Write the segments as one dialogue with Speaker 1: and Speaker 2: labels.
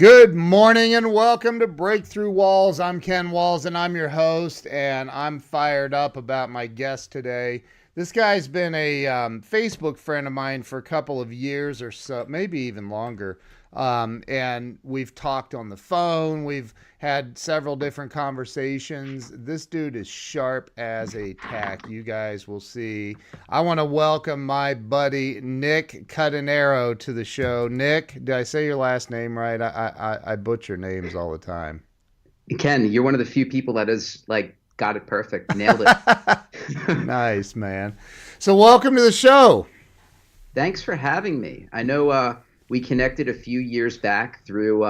Speaker 1: Good morning and welcome to Breakthrough Walls. I'm Ken Walls and I'm your host, and I'm fired up about my guest today. This guy's been a Facebook friend of mine for a couple of years or so, maybe even longer. And we've talked on the phone. We've had several different conversations. This dude is sharp as a tack. You guys will see. I want to welcome my buddy Nick Cuttonaro to the show. Nick, did I say your last name right? I butcher names all the time.
Speaker 2: Ken, you're one of the few people that has got it perfect, nailed it.
Speaker 1: Nice, man. So welcome to the show.
Speaker 2: Thanks for having me. I know we connected a few years back through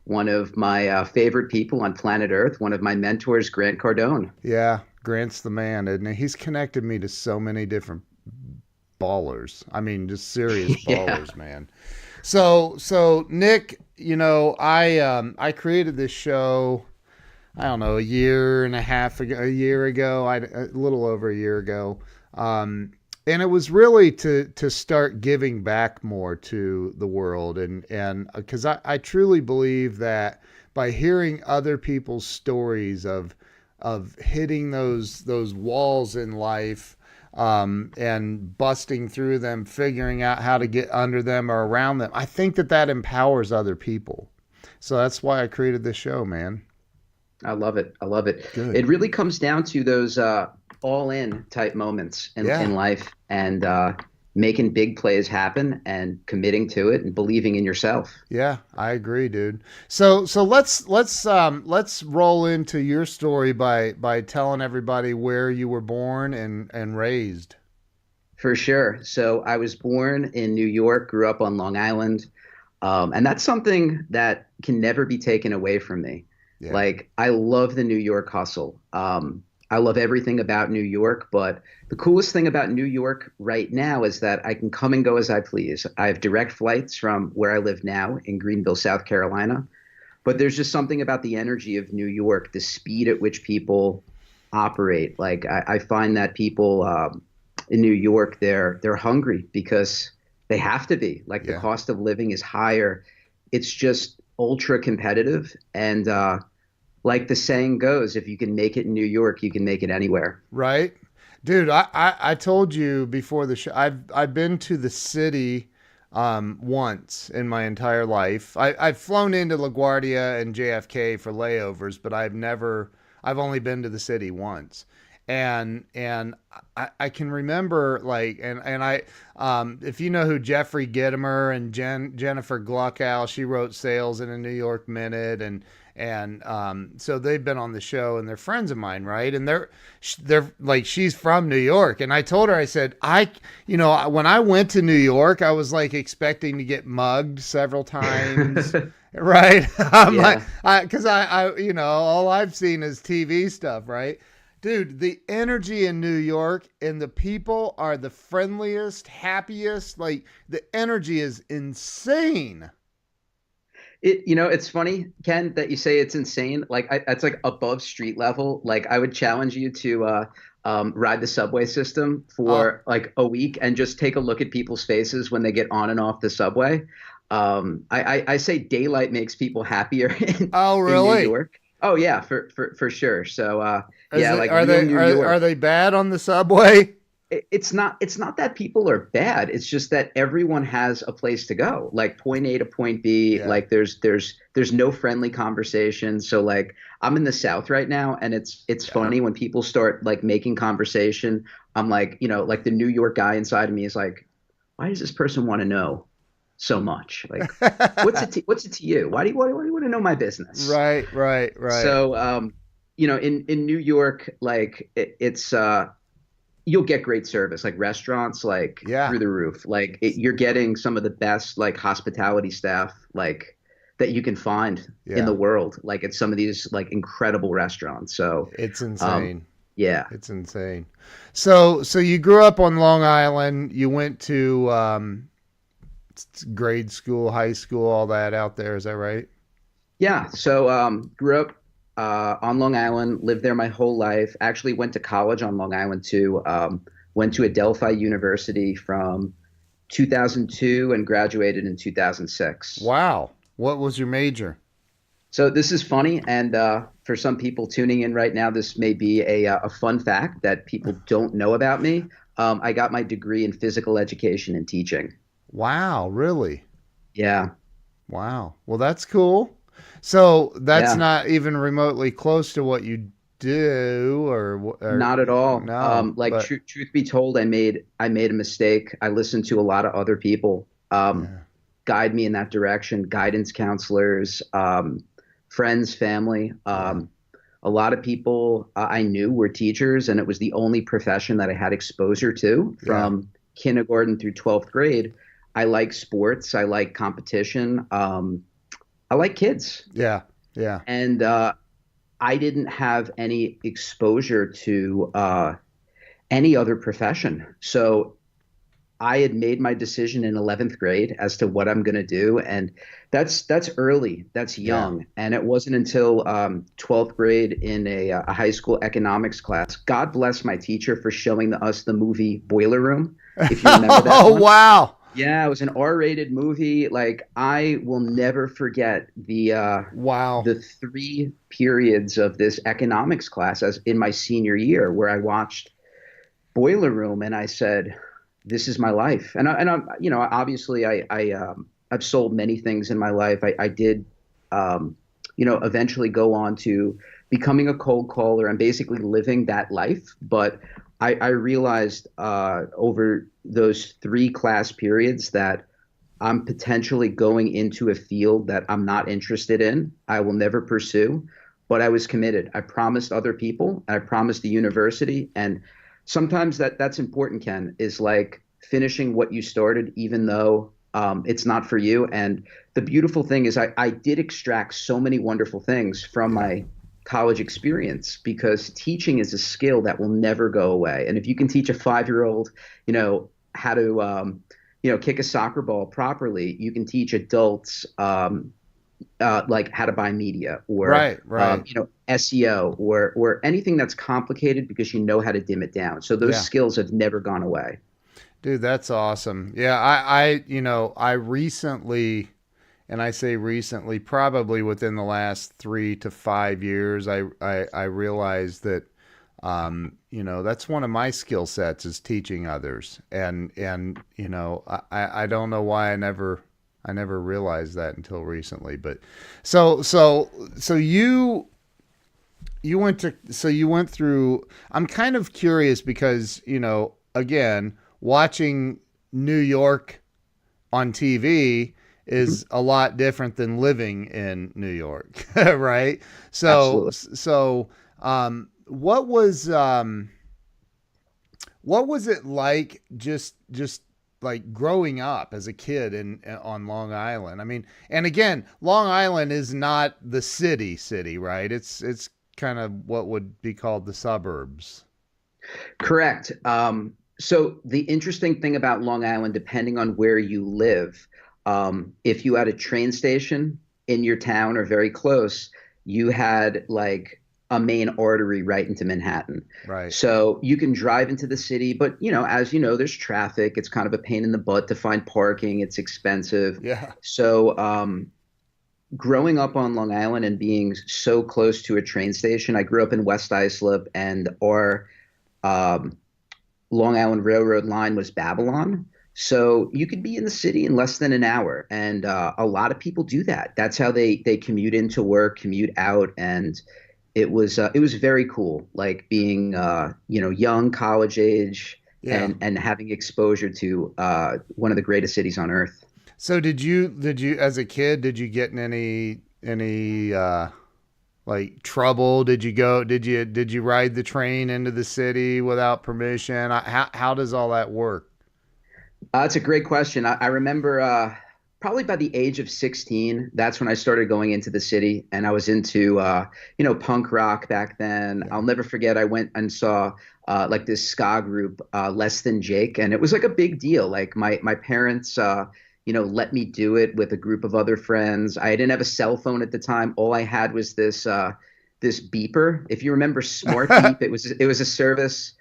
Speaker 2: one of my favorite people on planet Earth, one of my mentors, Grant Cardone.
Speaker 1: Yeah, Grant's the man, isn't he? He's connected me to so many different ballers. I mean, just serious
Speaker 2: Yeah.
Speaker 1: ballers, man. So Nick, I created this show. I don't know, a year and a half ago, a little over a year ago. And it was really to start giving back more to the world, and because I truly believe that by hearing other people's stories of hitting those walls in life, and busting through them, figuring out how to get under them or around them, I think that empowers other people. So that's why I created this show, man.
Speaker 2: I love it. I love it.
Speaker 1: Good.
Speaker 2: It really comes down to those all-in type moments
Speaker 1: Yeah.
Speaker 2: in life and making big plays happen and committing to it and believing in yourself.
Speaker 1: Yeah, I agree, dude. So let's roll into your story by telling everybody where you were born and raised.
Speaker 2: For sure. So I was born in New York, grew up on Long Island, and that's something that can never be taken away from me.
Speaker 1: Yeah.
Speaker 2: Like, I love the New York hustle. I love everything about New York, but the coolest thing about New York right now is that I can come and go as I please. I have direct flights from where I live now in Greenville, South Carolina. But there's just something about the energy of New York, the speed at which people operate. Like, I find that people in New York, they're hungry because they have to be. Like, the
Speaker 1: Yeah.
Speaker 2: cost of living is higher. It's just ultra competitive, and like the saying goes, if you can make it in New York, you can make it anywhere.
Speaker 1: Right? Dude, I told you before the show, I've been to the city once in my entire life. I've flown into LaGuardia and JFK for layovers, but I've only been to the city once. And I can remember, like, and I if you know who Jeffrey Gitomer and Jennifer Gluckow, she wrote Sales in a New York Minute, and so they've been on the show, and they're friends of mine, right? And they're like, she's from New York, and I told her, I said, when I went to New York, I was like expecting to get mugged several times. Right? I'm like,
Speaker 2: Yeah.
Speaker 1: because all I've seen is TV stuff, right? Dude, the energy in New York and the people are the friendliest, happiest. Like, the energy is insane.
Speaker 2: It's funny, Ken, that you say it's insane. Like, it's like above street level. Like, I would challenge you to ride the subway system
Speaker 1: Oh,
Speaker 2: for like a week and just take a look at people's faces when they get on and off the subway. I say daylight makes people happier
Speaker 1: oh,
Speaker 2: in New
Speaker 1: really?
Speaker 2: York. Oh yeah, for sure. So
Speaker 1: Is
Speaker 2: yeah,
Speaker 1: it,
Speaker 2: like
Speaker 1: are
Speaker 2: real
Speaker 1: they
Speaker 2: New
Speaker 1: are
Speaker 2: York.
Speaker 1: they bad on the subway?
Speaker 2: It's not that people are bad. It's just that everyone has a place to go, like point A to point B.
Speaker 1: Yeah,
Speaker 2: Like, there's no friendly conversation. So, like, I'm in the South right now, and it's
Speaker 1: yeah.
Speaker 2: funny when people start like making conversation. I'm like, like the New York guy inside of me is like, why does this person want to know so much? Like, what's it to you? Why do you want to know my business?
Speaker 1: Right, right, right.
Speaker 2: So, in New York, like, it's you'll get great service, like restaurants, like
Speaker 1: Yeah,
Speaker 2: through the roof. Like, you're getting some of the best like hospitality staff, like, that you can find in the
Speaker 1: yeah.
Speaker 2: world, like at some of these like incredible restaurants. So,
Speaker 1: It's
Speaker 2: um,
Speaker 1: insane.
Speaker 2: yeah,
Speaker 1: It's insane. So you grew up on Long Island. You went to grade school, high school, all that out there. Is that right?
Speaker 2: yeah. So, grew up on Long Island, lived there my whole life. Actually, went to college on Long Island too. Went to Adelphi University from 2002 and graduated in 2006.
Speaker 1: Wow. What was your major?
Speaker 2: So this is funny, and for some people tuning in right now, this may be a fun fact that people don't know about me. I got my degree in physical education and teaching.
Speaker 1: Wow, really?
Speaker 2: Yeah,
Speaker 1: Wow. Well, that's cool. So that's
Speaker 2: yeah,
Speaker 1: not even remotely close to what you do, or
Speaker 2: not at all.
Speaker 1: no,
Speaker 2: Like
Speaker 1: but
Speaker 2: truth be told, I made a mistake. I listened to a lot of other people
Speaker 1: yeah,
Speaker 2: guide me in that direction, guidance counselors, friends, family.
Speaker 1: yeah,
Speaker 2: A lot of people I knew were teachers, and it was the only profession that I had exposure to
Speaker 1: yeah,
Speaker 2: from kindergarten through 12th grade. I like sports. I like competition. I like kids.
Speaker 1: yeah, yeah,
Speaker 2: And I didn't have any exposure to any other profession. So I had made my decision in 11th grade as to what I'm going to do, and that's early, that's
Speaker 1: yeah.
Speaker 2: young, and it wasn't until 12th grade in a high school economics class. God bless my teacher for showing us the movie Boiler Room, if you remember that
Speaker 1: Oh,
Speaker 2: one.
Speaker 1: wow.
Speaker 2: Yeah, it was an R-rated movie. Like I will never forget
Speaker 1: Wow.
Speaker 2: the 3 periods of this economics class as in my senior year, where I watched Boiler Room, and I said, "This is my life." And I'm, obviously, I've sold many things in my life. I did, eventually go on to becoming a cold caller and basically living that life. But I realized over those 3 class periods that I'm potentially going into a field that I'm not interested in. I will never pursue, but I was committed. I promised other people, I promised the university, and sometimes that's important, Ken, is like finishing what you started, even though it's not for you. And the beautiful thing is, I did extract so many wonderful things from
Speaker 1: Yeah.
Speaker 2: my college experience because teaching is a skill that will never go away. And if you can teach a 5-year-old, how to kick a soccer ball properly, you can teach adults like how to buy media or
Speaker 1: Right, right.
Speaker 2: SEO or anything that's complicated because you know how to dim it down. So those
Speaker 1: Yeah.
Speaker 2: skills have never gone away.
Speaker 1: Dude, that's awesome. Yeah, I recently, and I say recently, probably within the last 3 to 5 years, I realized that, that's one of my skill sets is teaching others, and I don't know why I never realized that until recently, but so you went through. I'm kind of curious because again, watching New York on TV
Speaker 2: Mhm.
Speaker 1: is a lot different than living in New York, right? So
Speaker 2: Absolutely.
Speaker 1: so what was it like just like growing up as a kid in on Long Island? I mean, and again, Long Island is not the city, right? It's kind of what would be called the suburbs.
Speaker 2: Correct. So the interesting thing about Long Island, depending on where you live, if you had a train station in your town or very close, you had like a main artery right into Manhattan.
Speaker 1: Right.
Speaker 2: So you can drive into the city, but as you know, there's traffic. It's kind of a pain in the butt to find parking. It's expensive.
Speaker 1: Yeah.
Speaker 2: So growing up on Long Island and being so close to a train station, I grew up in West Islip, and our um, Long Island Railroad line was Babylon. So you could be in the city in less than an hour, and a lot of people do that. That's how they commute into work, commute out, and it was very cool, like being young, college age,
Speaker 1: Yeah.
Speaker 2: and having exposure to one of the greatest cities on earth.
Speaker 1: So did you as a kid did you get in any like trouble? Did you ride the train into the city without permission? How does all that work?
Speaker 2: That's a great question. I remember probably by the age of 16, that's when I started going into the city, and I was into punk rock back then.
Speaker 1: Yeah.
Speaker 2: I'll never forget. I went and saw like this ska group, Less Than Jake, and it was like a big deal. Like my parents, let me do it with a group of other friends. I didn't have a cell phone at the time. All I had was this beeper. If you remember Smart Beep, it was a service.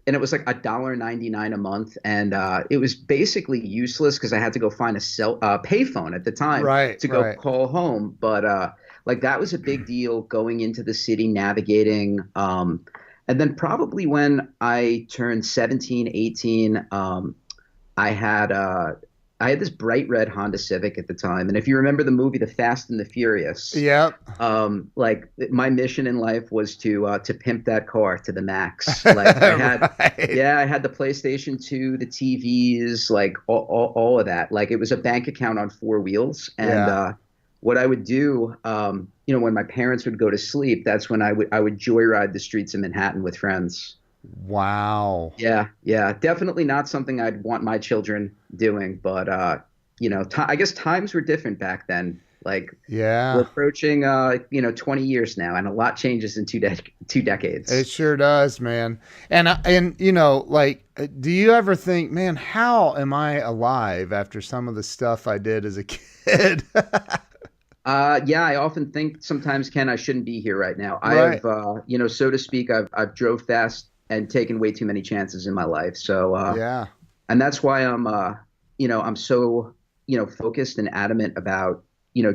Speaker 2: and it was like $1.99 a month, and it was basically useless because I had to go find a cell payphone at the time
Speaker 1: Right,
Speaker 2: to go
Speaker 1: right.
Speaker 2: call home. But like that was a big deal going into the city, navigating. And then probably when I turned 17, 18, I had uh, I had this bright red Honda Civic at the time, and if you remember the movie The Fast and the Furious,
Speaker 1: Yep.
Speaker 2: like my mission in life was to pimp that car to the max. Like I had,
Speaker 1: Right.
Speaker 2: yeah, I had the PlayStation 2, the TVs, like all of that. Like it was a bank account on four wheels. And
Speaker 1: Yeah.
Speaker 2: what I would do, when my parents would go to sleep, that's when I would joyride the streets of Manhattan with friends.
Speaker 1: Wow.
Speaker 2: Yeah, yeah, definitely not something I'd want my children doing, but I guess times were different back then. Like we're
Speaker 1: Yeah.
Speaker 2: approaching 20 years now, and a lot changes in 2 decades.
Speaker 1: It sure does, man. And like, do you ever think, man, how am I alive after some of the stuff I did as a kid?
Speaker 2: Yeah, I often think sometimes, Ken, I shouldn't be here right now. I
Speaker 1: Right.
Speaker 2: have, so to speak, I've drove fast and taken way too many chances in my life. So,
Speaker 1: Yeah.
Speaker 2: and that's why I'm so, focused and adamant about,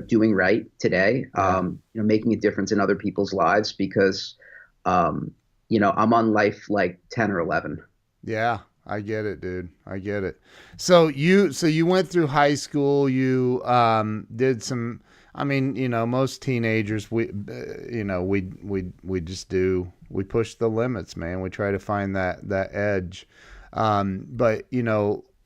Speaker 2: doing right today,
Speaker 1: Yeah.
Speaker 2: making a difference in other people's lives because, I'm on life like 10 or 11.
Speaker 1: Yeah. I get it, dude. I get it. So you went through high school, you did some, I mean, most teenagers, we just do, we push the limits, man. We try to find that edge. But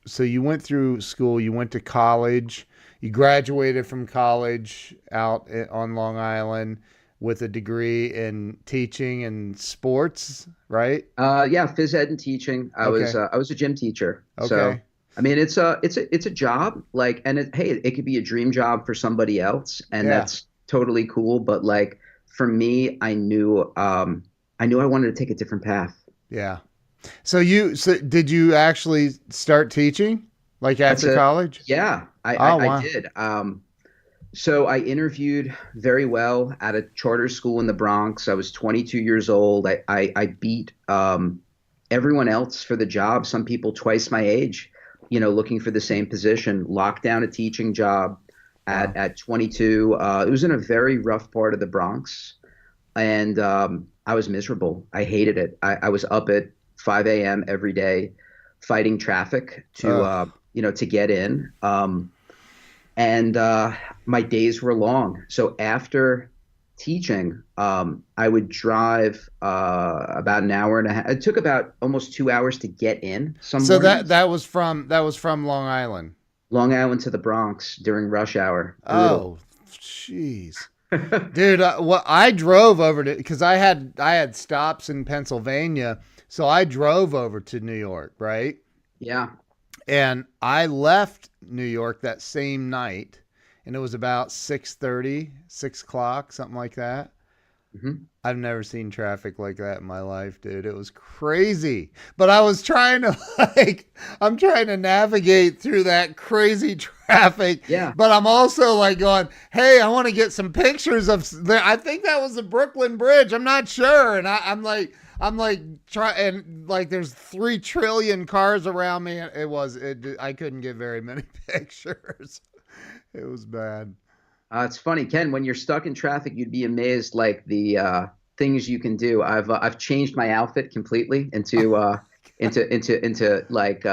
Speaker 1: so you went through school, you went to college, you graduated from college on Long Island with a degree in teaching and sports, right?
Speaker 2: Yeah, phys ed and teaching.
Speaker 1: Okay.
Speaker 2: I was a gym teacher. So,
Speaker 1: Okay.
Speaker 2: I mean, it's a job, like, and hey, it could be a dream job for somebody else, and
Speaker 1: Yeah.
Speaker 2: that's totally cool. But like for me, I knew I wanted to take a different path.
Speaker 1: Yeah. So did you actually start teaching like
Speaker 2: That's
Speaker 1: after
Speaker 2: a
Speaker 1: college?
Speaker 2: Yeah,
Speaker 1: Oh
Speaker 2: I
Speaker 1: wow.
Speaker 2: did. So I interviewed very well at a charter school in the Bronx. I was 22 years old. I beat everyone else for the job. Some people twice my age, looking for the same position. Locked down a teaching job
Speaker 1: Wow.
Speaker 2: at 22. It was in a very rough part of the Bronx, and I was miserable. I hated it. I was up at 5 a.m. every day, fighting traffic
Speaker 1: Ugh.
Speaker 2: to get in. And my days were long. So after teaching, I would drive about an hour and a half. It took about almost 2 hours to get in some
Speaker 1: So that
Speaker 2: mornings.
Speaker 1: that was from Long Island.
Speaker 2: Long Island to the Bronx during rush hour. Brutal.
Speaker 1: Oh, jeez. Dude, what I drove over to because I had stops in Pennsylvania, so I drove over to New York, right?
Speaker 2: Yeah.
Speaker 1: And I left New York that same night, and it was about 6:30, 6 o'clock, something like that.
Speaker 2: Hmm.
Speaker 1: I've never seen traffic like that in my life, dude. It was crazy. But I was trying to I'm trying to navigate through that crazy traffic,
Speaker 2: Yeah.
Speaker 1: but I'm also like going, "Hey, I want to get some pictures of I think that was the Brooklyn Bridge. I'm not sure." And I'm like try and like there's 3 trillion cars around me. I couldn't get very many pictures. It was bad.
Speaker 2: It's funny, Ken, when you're stuck in traffic, you'd be amazed like the things you can do. I've changed my outfit completely into like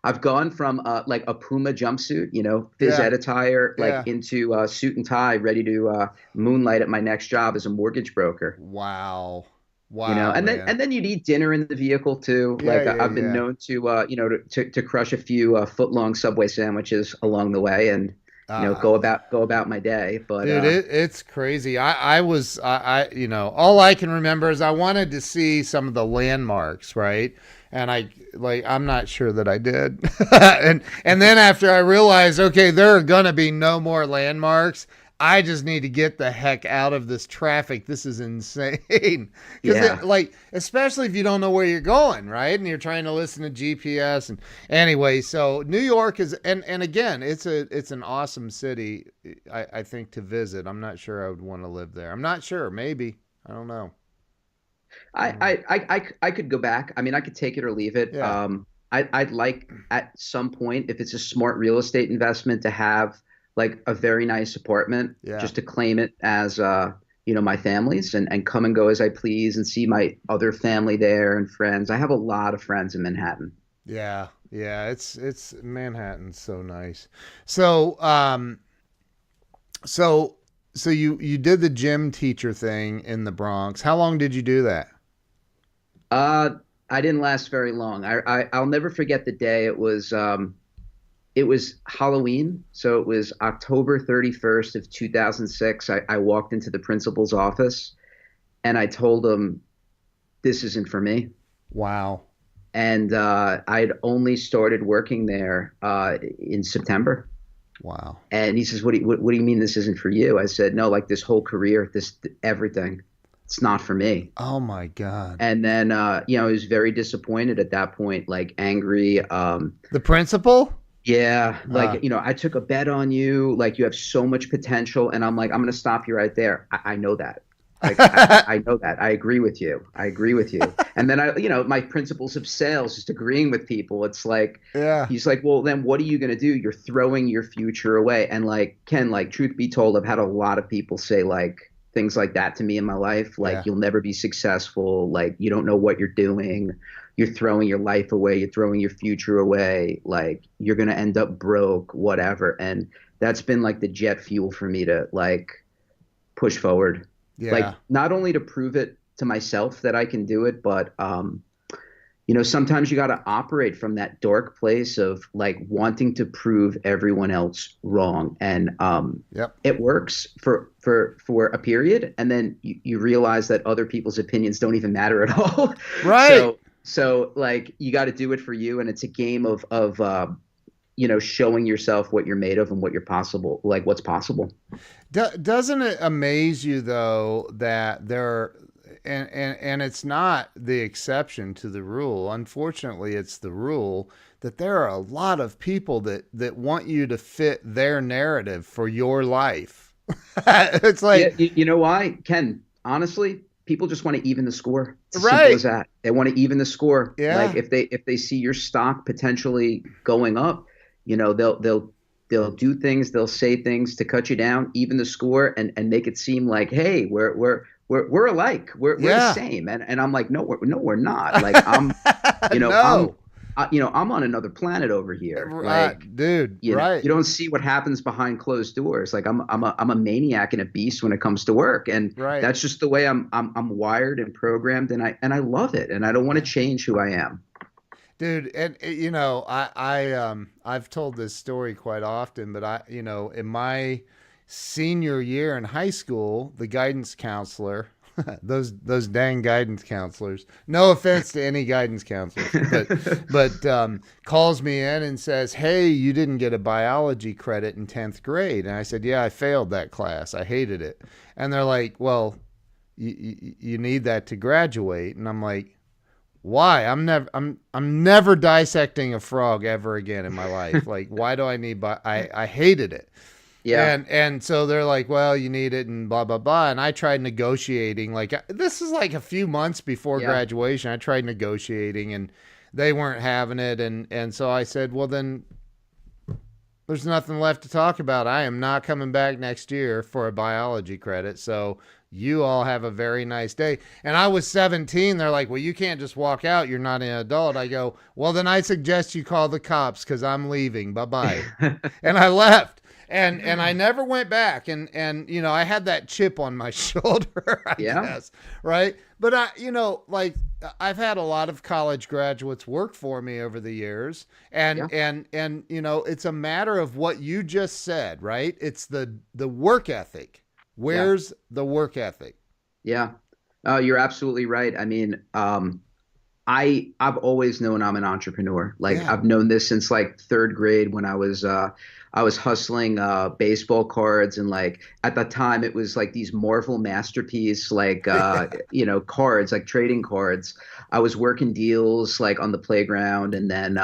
Speaker 2: I've gone from like a Puma jumpsuit, phys
Speaker 1: Yeah.
Speaker 2: ed attire, like
Speaker 1: Yeah.
Speaker 2: into suit and tie, ready to moonlight at my next job as a mortgage broker.
Speaker 1: Wow. Wow,
Speaker 2: And
Speaker 1: man.
Speaker 2: then you'd eat dinner in the vehicle too.
Speaker 1: Yeah,
Speaker 2: Like
Speaker 1: yeah,
Speaker 2: I've been
Speaker 1: yeah.
Speaker 2: known to to crush a few foot long Subway sandwiches along the way, and
Speaker 1: Uh,
Speaker 2: go about my day. But
Speaker 1: dude, it's crazy. All I can remember is I wanted to see some of the landmarks, right? And I'm not sure that I did. And then after I realized, okay, there are gonna be no more landmarks. I just need to get the heck out of this traffic. This is insane. Because
Speaker 2: yeah.
Speaker 1: especially if you don't know where you're going, right? And you're trying to listen to GPS. And anyway, so New York is, and again, it's an awesome city. I think to visit. I'm not sure I would want to live there. I'm not sure. Maybe I don't know. Mm.
Speaker 2: I could go back. I mean, I could take it or leave it.
Speaker 1: Yeah.
Speaker 2: I'd like at some point, if it's a smart real estate investment, to have like a very nice apartment,
Speaker 1: Yeah.
Speaker 2: just to claim it as my family's, and come and go as I please and see my other family there and friends. I have a lot of friends in Manhattan.
Speaker 1: Yeah. Yeah. It's Manhattan's so nice. So, so so you did the gym teacher thing in the Bronx. How long did you do that?
Speaker 2: Uh, I didn't last very long. I'll never forget the day. It was Halloween, so it was October 31st of 2006. I walked into the principal's office and I told him this isn't for me.
Speaker 1: Wow.
Speaker 2: And I'd only started working there in September.
Speaker 1: Wow.
Speaker 2: And he says, what do you mean this isn't for you? I said, no, like this whole career, this everything, it's not for me.
Speaker 1: Oh my God.
Speaker 2: And then, I was very disappointed at that point, like angry.
Speaker 1: The principal?
Speaker 2: Yeah,
Speaker 1: Uh,
Speaker 2: like, I took a bet on you. Like, you have so much potential. And I'm like, I'm going to stop you right there. I know that. Like, I know that. I agree with you. I agree with you. And then my principles of sales, just agreeing with people. It's like,
Speaker 1: yeah.
Speaker 2: he's like, well, then what are you going to do? You're throwing your future away. And like, Ken, like, truth be told, I've had a lot of people say like things like that to me in my life. Like,
Speaker 1: Yeah.
Speaker 2: you'll never be successful. Like, you don't know what you're doing. You're throwing your life away. You're throwing your future away. Like, you're going to end up broke, whatever. And that's been like the jet fuel for me to like push forward, like
Speaker 1: Yeah.
Speaker 2: not only to prove it to myself that I can do it, but sometimes you got to operate from that dark place of like wanting to prove everyone else wrong, and
Speaker 1: Yep.
Speaker 2: it works for a period, and then you realize that other people's opinions don't even matter at all.
Speaker 1: Right.
Speaker 2: So like you got to do it for you, and it's a game of showing yourself what you're made of and what you're possible, like what's possible.
Speaker 1: Doesn't it amaze you though that there and it's not the exception to the rule. Unfortunately, it's the rule that there are a lot of people that want you to fit their narrative for your life. It's
Speaker 2: Yeah,
Speaker 1: like,
Speaker 2: you know why, Ken? Honestly, people just want to even the score. It's as simple as
Speaker 1: right.
Speaker 2: that. They want to even the score. Like
Speaker 1: Yeah.
Speaker 2: if they see your stock potentially going up, they'll do things, they'll say things to cut you down, even the score, and make it seem like, hey, we're alike, we're the
Speaker 1: Yeah.
Speaker 2: same. And I'm like, no, we're not. Like you know, I'm
Speaker 1: No.
Speaker 2: I'm on another planet over here. Like
Speaker 1: Dude, right.
Speaker 2: you don't see what happens behind closed doors. Like I'm a maniac and a beast when it comes to work, and
Speaker 1: Right.
Speaker 2: that's just the way I'm wired and programmed, and I love it, and I don't want to
Speaker 1: Yeah.
Speaker 2: change who I am.
Speaker 1: Dude, and I've told this story quite often, but in my senior year in high school, the guidance counselor, those dang guidance counselors. No offense to any guidance counselors, but calls me in and says, "Hey, you didn't get a biology credit in 10th grade." And I said, "Yeah, I failed that class. I hated it." And they're like, "Well, you need that to graduate." And I'm like, why? I'm never dissecting a frog ever again in my life. Like, why do I need I hated it.
Speaker 2: Yeah,
Speaker 1: And so they're like, well, you need it and blah blah blah. And I tried negotiating. Like, this is like a few months before
Speaker 2: yeah,
Speaker 1: graduation. I tried negotiating and they weren't having it. And so I said, well, then there's nothing left to talk about. I am not coming back next year for a biology credit. So you all have a very nice day. And I was 17. They're like, well, you can't just walk out. You're not an adult. I go, well, then I suggest you call the cops because I'm leaving. Bye bye. And I left. And I never went back. And I had that chip on my shoulder, I
Speaker 2: yeah,
Speaker 1: guess, right? But like I've had a lot of college graduates work for me over the years,
Speaker 2: yeah,
Speaker 1: and it's a matter of what you just said, right? It's the work ethic.
Speaker 2: yeah,
Speaker 1: Where's the work ethic?
Speaker 2: yeah. You're absolutely right. I mean, I've always known I'm an entrepreneur. Like
Speaker 1: Yeah.
Speaker 2: I've known this since like third grade when I was hustling baseball cards, and like at the time it was like these Marvel masterpiece like cards, like trading cards. I was working deals like on the playground, and then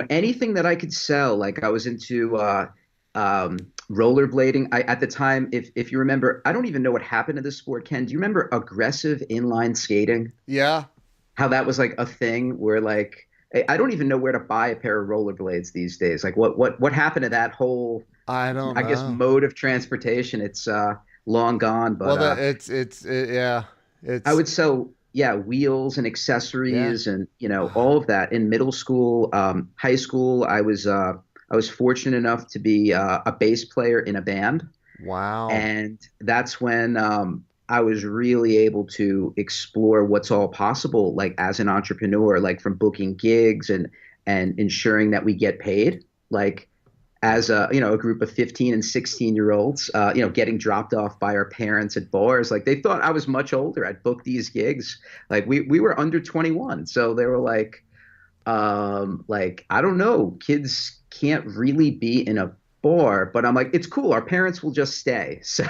Speaker 2: anything that I could sell. Like I was into Rollerblading. I at the time, if you remember, I don't even know what happened to this sport, Ken. Do you remember aggressive inline skating?
Speaker 1: Yeah,
Speaker 2: How that was like a thing where like I don't even know where to buy a pair of rollerblades these days. Like what happened to that whole,
Speaker 1: I don't
Speaker 2: I guess,
Speaker 1: know.
Speaker 2: mode of transportation? It's long gone,
Speaker 1: Well,
Speaker 2: but
Speaker 1: that yeah,
Speaker 2: I
Speaker 1: it's
Speaker 2: would sell, yeah, wheels and
Speaker 1: yeah.
Speaker 2: accessories and all of that in middle school, high school. I was fortunate enough to be a bass player in a band,
Speaker 1: Wow.
Speaker 2: and that's when I was really able to explore what's all possible, like as an entrepreneur, like from booking gigs and ensuring that we get paid, like
Speaker 1: Yeah.
Speaker 2: as a a group of 15 and 16-year olds, getting dropped off by our parents at bars. Like they thought I was much older. I'd book these gigs, like we were under 21, so they were like I don't know, kids can't really be in a bar, but I'm like, it's cool, our parents will just stay. So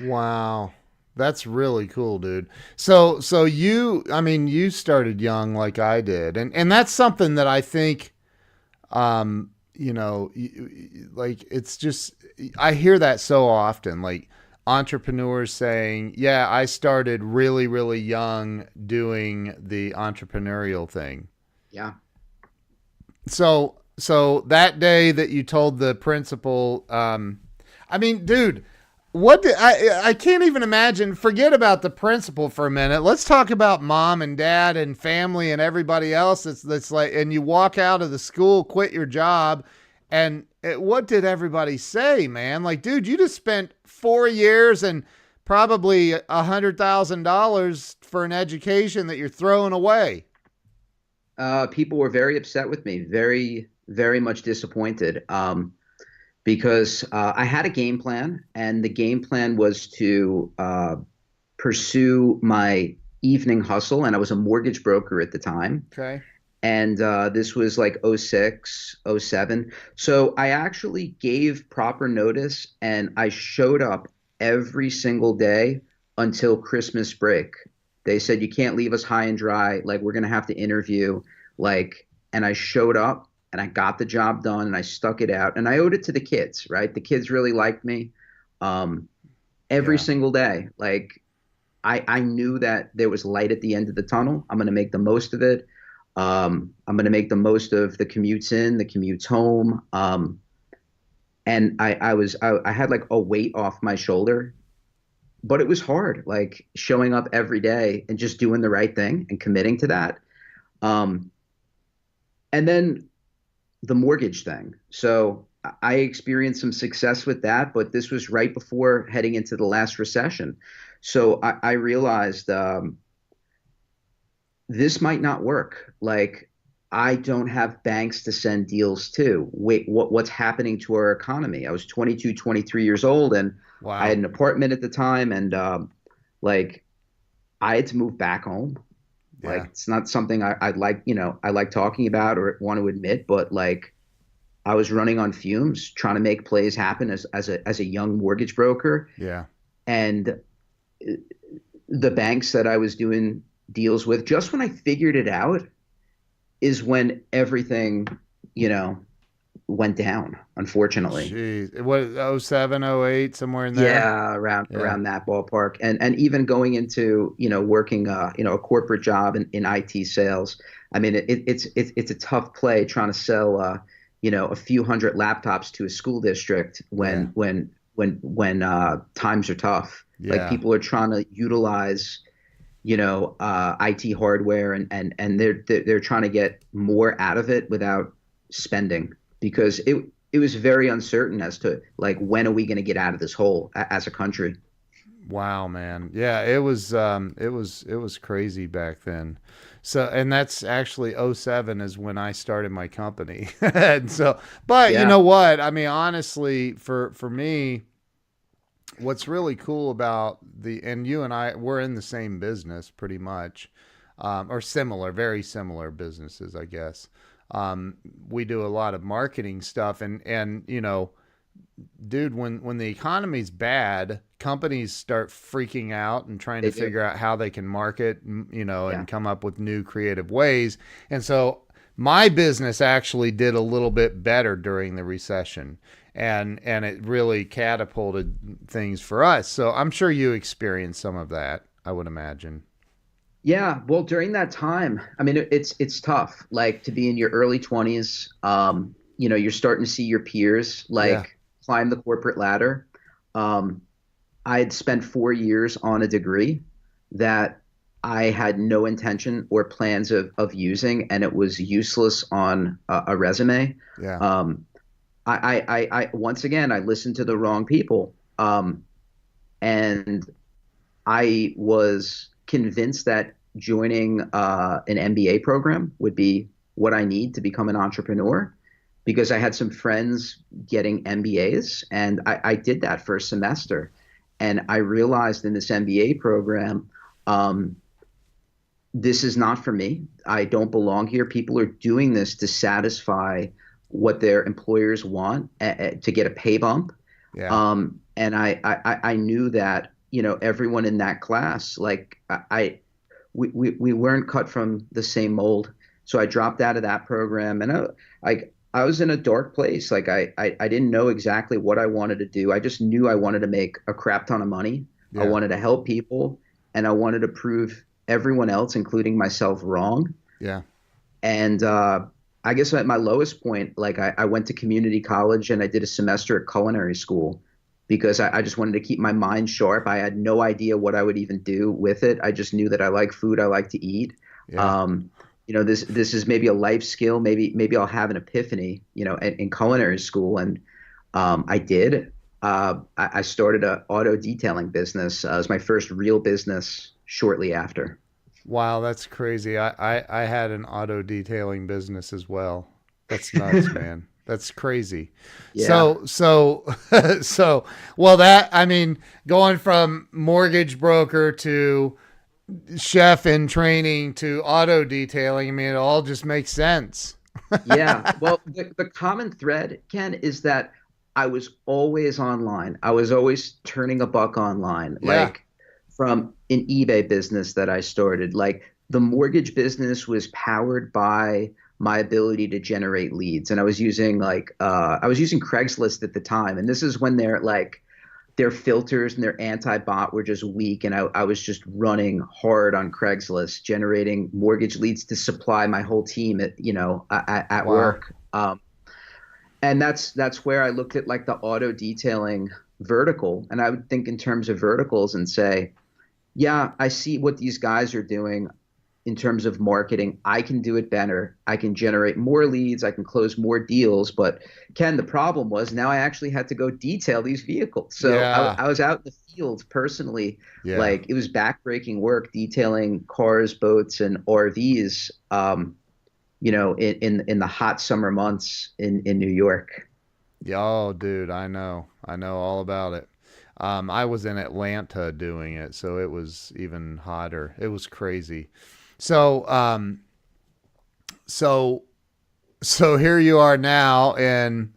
Speaker 1: Wow. That's really cool, dude. So I mean, you started young like I did. And that's something that I think like it's just I hear that so often, like entrepreneurs saying, "Yeah, I started really really young doing the entrepreneurial thing."
Speaker 2: yeah.
Speaker 1: So that day that you told the principal, I mean, dude, what did, I can't even imagine. Forget about the principal for a minute. Let's talk about mom and dad and family and everybody else. That's like, and you walk out of the school, quit your job, and what did everybody say, man? Like, dude, you just spent 4 years and probably $100,000 for an education that you're throwing away.
Speaker 2: People were very upset with me, very, very much disappointed, because I had a game plan, and the game plan was to pursue my evening hustle, and I was a mortgage broker at the time.
Speaker 1: Okay.
Speaker 2: And this was like '06, '07. So I actually gave proper notice, and I showed up every single day until Christmas break. They said, you can't leave us high and dry. Like, we're going to have to interview. Like, and I showed up and I got the job done and I stuck it out. And I owed it to the kids, right? The kids really liked me, um, every
Speaker 1: Yeah.
Speaker 2: single day. Like, I knew that there was light at the end of the tunnel. I'm going to make the most of it. I'm going to make the most of the commutes in, the commutes home. And I had like a weight off my shoulder, but it was hard, like showing up every day and just doing the right thing and committing to that. Um, and then the mortgage thing. So I experienced some success with that, but this was right before heading into the last recession. So I realized this might not work. Like, I don't have banks to send deals to. Wait, what's happening to our economy? I was 22, 23 years old, and I
Speaker 1: Wow.
Speaker 2: had an apartment at the time, and like I had to move back home. Like,
Speaker 1: Yeah.
Speaker 2: it's not something I'd like, I like talking about or want to admit, but like I was running on fumes, trying to make plays happen as a young mortgage broker,
Speaker 1: Yeah.
Speaker 2: and the banks that I was doing deals with, just when I figured it out, is when everything, you know, went down, unfortunately.
Speaker 1: Jeez. What, oh 07, oh 08, somewhere in there?
Speaker 2: Yeah, around
Speaker 1: Yeah.
Speaker 2: around that ballpark. And even going into, working a corporate job in IT sales. I mean, it's a tough play trying to sell a few hundred laptops to a school district
Speaker 1: Yeah.
Speaker 2: when times are tough. Like,
Speaker 1: Yeah.
Speaker 2: people are trying to utilize IT hardware, and they're trying to get more out of it without spending, because it was very uncertain as to, like, when are we going to get out of this hole as a country.
Speaker 1: Wow, man. Yeah, it was crazy back then. So, and that's actually '07 is when I started my company. And so, but you
Speaker 2: Yeah,
Speaker 1: know what? I mean, honestly, for me, what's really cool about and you and I, we're in the same business pretty much, or similar, very similar businesses, I guess. We do a lot of marketing stuff, and dude, when the economy's bad, companies start freaking out and trying to
Speaker 2: they do.
Speaker 1: figure out how they can market,
Speaker 2: Yeah,
Speaker 1: and come up with new creative ways. And so My business actually did a little bit better during the recession, and it really catapulted things for us. So I'm sure you experienced some of that, I would imagine.
Speaker 2: Yeah, well, during that time, I mean, it's tough. Like to be in your early 20s, you're starting to see your peers
Speaker 1: Yeah.
Speaker 2: like climb the corporate ladder. Um, I had spent 4 years on a degree that I had no intention or plans of using, and it was useless on a resume.
Speaker 1: Yeah.
Speaker 2: Um, once again, I listened to the wrong people, and I was convinced that joining an MBA program would be what I need to become an entrepreneur because I had some friends getting MBAs, and I did that for a semester. And I realized in this MBA program, um, this is not for me. I don't belong here. People are doing this to satisfy what their employers want to get a pay bump.
Speaker 1: Yeah.
Speaker 2: And I knew that, everyone in that class, like we weren't cut from the same mold. So I dropped out of that program and I was in a dark place. Like I didn't know exactly what I wanted to do. I just knew I wanted to make a crap ton of money. I
Speaker 1: Yeah.
Speaker 2: wanted to help people and I wanted to prove everyone else, including myself, wrong.
Speaker 1: Yeah.
Speaker 2: And I guess at my lowest point, like I went to community college and I did a semester at culinary school because I just wanted to keep my mind sharp. I had no idea what I would even do with it. I just knew that I like food, I like to eat.
Speaker 1: Yeah.
Speaker 2: Um, this is maybe a life skill. Maybe I'll have an epiphany, in culinary school. And I did. I started a auto detailing business. It was my first real business shortly after.
Speaker 1: Wow, that's crazy. I had an auto detailing business as well. That's nuts, man. That's crazy.
Speaker 2: Yeah.
Speaker 1: So, well, that, I mean, going from mortgage broker to chef in training to auto detailing, I mean, it all just makes sense.
Speaker 2: Yeah. Well, the common thread, Ken, is that I was always online. I was always turning a buck online,
Speaker 1: Yeah.
Speaker 2: like from an eBay business that I started. Like the mortgage business was powered by my ability to generate leads. And I was using Craigslist at the time. And this is when their filters and their anti-bot were just weak. And I was just running hard on Craigslist, generating mortgage leads to supply my whole team at
Speaker 1: Wow.
Speaker 2: work. And that's where I looked at like the auto detailing vertical. And I would think in terms of verticals and say, yeah, I see what these guys are doing in terms of marketing. I can do it better. I can generate more leads. I can close more deals. But Ken, the problem was now I actually had to go detail these vehicles. So
Speaker 1: Yeah.
Speaker 2: I was out in the field personally,
Speaker 1: Yeah.
Speaker 2: like it was backbreaking work detailing cars, boats, and RVs. In the hot summer months in New York.
Speaker 1: Yeah. Oh, dude, I know. I know all about it. I was in Atlanta doing it, so it was even hotter. It was crazy. So, so, so here you are now, and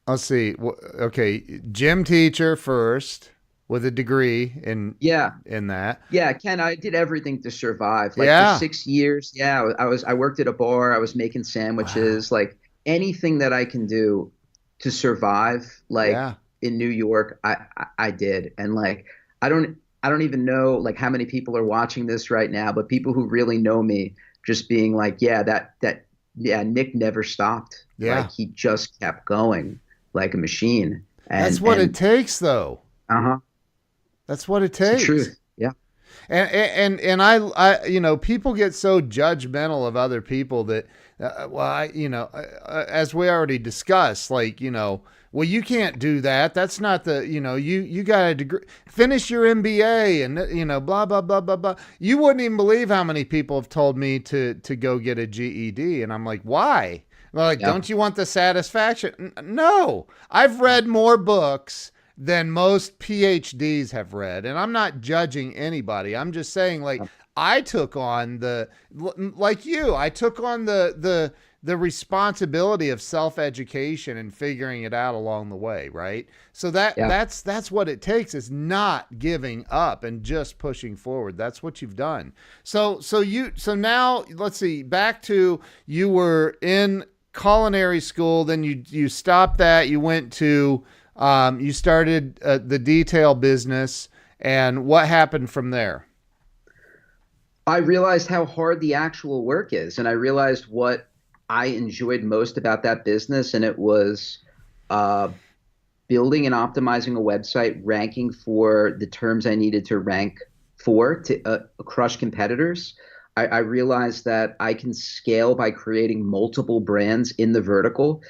Speaker 1: let's see. Okay, gym teacher first with a degree
Speaker 2: Yeah,
Speaker 1: in that.
Speaker 2: yeah, Ken, I did everything to survive. Like for
Speaker 1: Yeah.
Speaker 2: 6 years, yeah, I worked at a bar, I was making
Speaker 1: Wow.
Speaker 2: sandwiches, like anything that I can do to survive, like
Speaker 1: Yeah.
Speaker 2: in New York, I did. And like I don't even know like how many people are watching this right now, but people who really know me just being like, yeah, yeah, Nick never stopped.
Speaker 1: Yeah.
Speaker 2: Like he just kept going like a machine.
Speaker 1: That's
Speaker 2: And
Speaker 1: what it
Speaker 2: and
Speaker 1: takes, though.
Speaker 2: uh-huh,
Speaker 1: That's what it
Speaker 2: it's the
Speaker 1: takes.
Speaker 2: truth. Yeah.
Speaker 1: And people get so judgmental of other people that as we already discussed, like, well, you can't do that. That's not the, you got a degree, finish your MBA, and blah blah blah blah blah. You wouldn't even believe how many people have told me to go get a GED, and I'm like, why? They're like,
Speaker 2: Yeah.
Speaker 1: don't you want the satisfaction? No, I've read more books than most PhDs have read. And I'm not judging anybody. I'm just saying, like, I took on like you, I took on the responsibility of self-education and figuring it out along the way, right? So
Speaker 2: Yeah.
Speaker 1: that's what it takes, is not giving up and just pushing forward. That's what you've done. So now let's see, back to, you were in culinary school, then you stopped that, you went to you started the detail business, and what happened from there?
Speaker 2: I realized how hard the actual work is, and I realized what I enjoyed most about that business, and it was uh, building and optimizing a website, ranking for the terms I needed to rank for to crush competitors. I realized that I can scale by creating multiple brands in the vertical.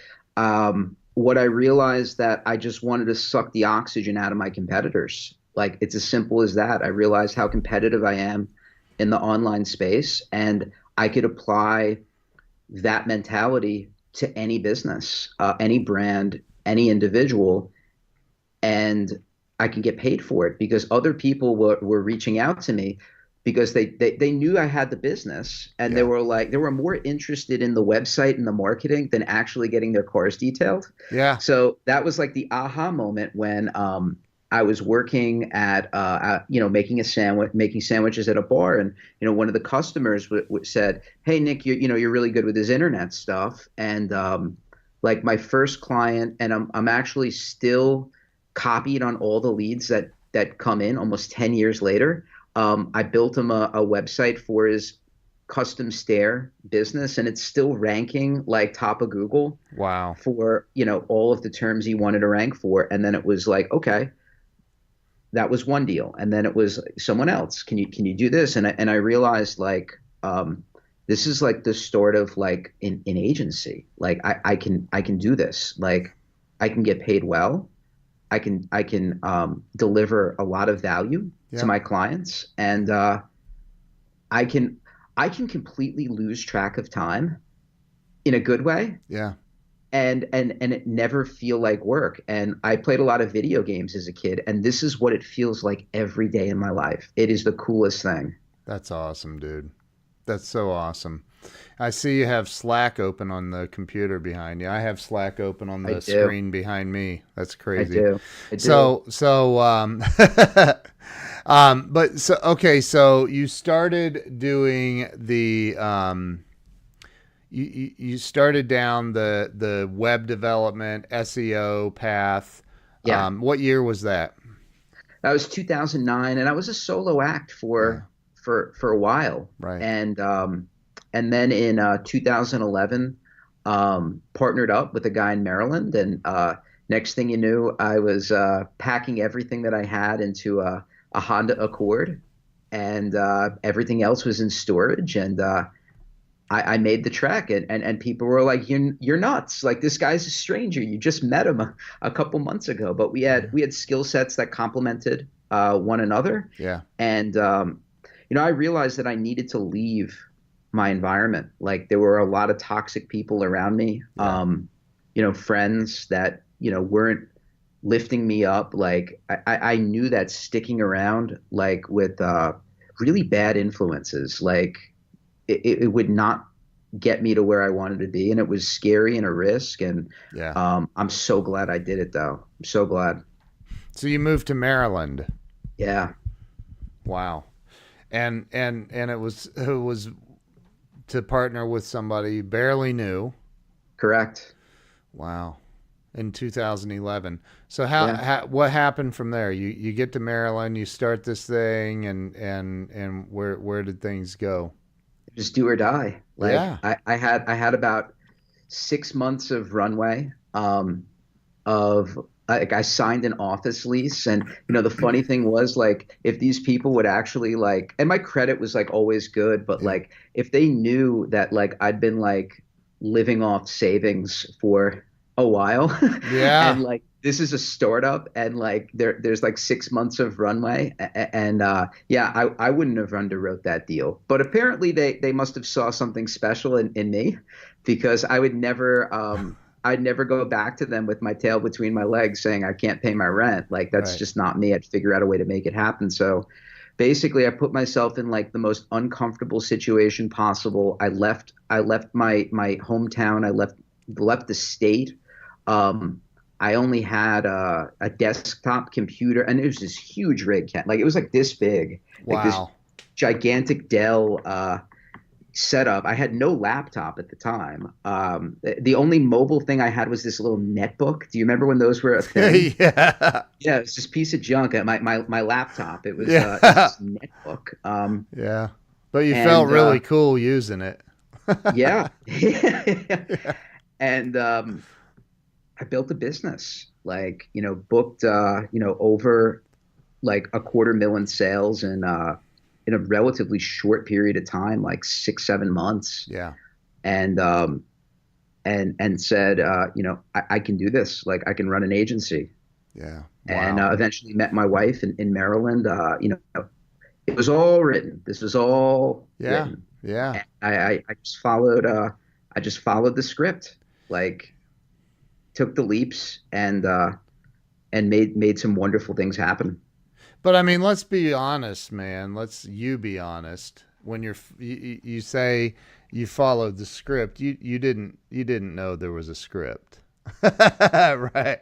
Speaker 2: What I realized that I just wanted to suck the oxygen out of my competitors. Like, it's as simple as that. I realized how competitive I am in the online space, and I could apply that mentality to any business, any brand, any individual, and I can get paid for it because other people were reaching out to me because they knew I had the business, and
Speaker 1: Yeah.
Speaker 2: they were more interested in the website and the marketing than actually getting their cars detailed.
Speaker 1: Yeah.
Speaker 2: So that was like the aha moment when I was working making a sandwich, making sandwiches at a bar, and one of the customers said, "Hey Nick, you're really good with this internet stuff," and like my first client, and I'm actually still copied on all the leads that come in almost 10 years later. I built him a website for his custom stair business, and it's still ranking like top of Google
Speaker 1: Wow.
Speaker 2: for all of the terms he wanted to rank for. And then it was like, okay, that was one deal, and then it was someone else. Can you do this? And I realized like this is like the start of like an agency. Like I can do this. Like I can get paid well. I can deliver a lot of value to
Speaker 1: Yeah.
Speaker 2: my clients, and I can I can completely lose track of time in a good way,
Speaker 1: Yeah.
Speaker 2: and it never feel like work. And I played a lot of video games as a kid, and this is what it feels like every day in my life. It is the coolest thing.
Speaker 1: That's awesome, dude. That's so awesome. I see you have Slack open on the computer behind you. I have Slack open on
Speaker 2: I
Speaker 1: the
Speaker 2: do.
Speaker 1: screen behind me. That's
Speaker 2: I
Speaker 1: crazy.
Speaker 2: do. I do.
Speaker 1: So but so okay, so you started doing the you started down the web development SEO path.
Speaker 2: Yeah.
Speaker 1: What year was that?
Speaker 2: That was 2009, and I was a solo act
Speaker 1: Yeah,
Speaker 2: for a while,
Speaker 1: right.
Speaker 2: and then in 2011, partnered up with a guy in Maryland, and next thing you knew, I was packing everything that I had into a Honda Accord, and everything else was in storage, and I made the trek, and people were like, "You're nuts! Like, this guy's a stranger. You just met him a couple months ago." But we had skill sets that complemented one another,
Speaker 1: Yeah.
Speaker 2: and I realized that I needed to leave my environment. Like, there were a lot of toxic people around me,
Speaker 1: Yeah.
Speaker 2: friends that weren't lifting me up. Like, I knew that sticking around, like, with really bad influences, like it would not get me to where I wanted to be, and it was scary and a risk. And
Speaker 1: Yeah.
Speaker 2: I'm so glad I did it, though. I'm so glad.
Speaker 1: So you moved to Maryland.
Speaker 2: Yeah,
Speaker 1: Wow. And it was to partner with somebody you barely knew.
Speaker 2: correct.
Speaker 1: Wow. In 2011. So how,
Speaker 2: Yeah,
Speaker 1: what happened from there? You get to Maryland, you start this thing, and where did things go?
Speaker 2: just do or die. Like,
Speaker 1: Yeah.
Speaker 2: I had about 6 months of runway. Of Like, I signed an office lease, and the funny thing was, like, if these people would actually, like, and my credit was like always good, but
Speaker 1: Yeah.
Speaker 2: like if they knew that, like, I'd been like living off savings for a while, and
Speaker 1: Yeah.
Speaker 2: like this is a startup, and like there's like 6 months of runway, and yeah, I wouldn't have underwrote that deal. But apparently they must have saw something special in me, because I'd never go back to them with my tail between my legs saying I can't pay my rent. Like, that's
Speaker 1: Right.
Speaker 2: just not me. I'd figure out a way to make it happen. So basically I put myself in like the most uncomfortable situation possible. I left my hometown. I left the state. Um, I only had a desktop computer, and it was this huge rig, like it was like this big, like this
Speaker 1: Wow.
Speaker 2: gigantic Dell setup. I had no laptop at the time. The only mobile thing I had was this little netbook. Do you remember when those were a thing?
Speaker 1: Yeah.
Speaker 2: Yeah, it's this piece of junk. My laptop. It was
Speaker 1: Yeah.
Speaker 2: this netbook.
Speaker 1: Yeah. But you felt
Speaker 2: And
Speaker 1: really cool using it.
Speaker 2: yeah,
Speaker 1: Yeah.
Speaker 2: and I built a business. Like booked over like a quarter mil in sales in a relatively short period of time, like 6 7 months,
Speaker 1: Yeah.
Speaker 2: and said, I can do this. Like I can run an agency.
Speaker 1: Yeah.
Speaker 2: And
Speaker 1: Wow.
Speaker 2: eventually met my wife in Maryland. It was all written. This was all
Speaker 1: Yeah.
Speaker 2: written.
Speaker 1: Yeah.
Speaker 2: And I just followed the script, like took the leaps and made some wonderful things happen.
Speaker 1: But I mean, let's be honest, man. Let's you be honest. When you say you followed the script, you didn't know there was a script. Right.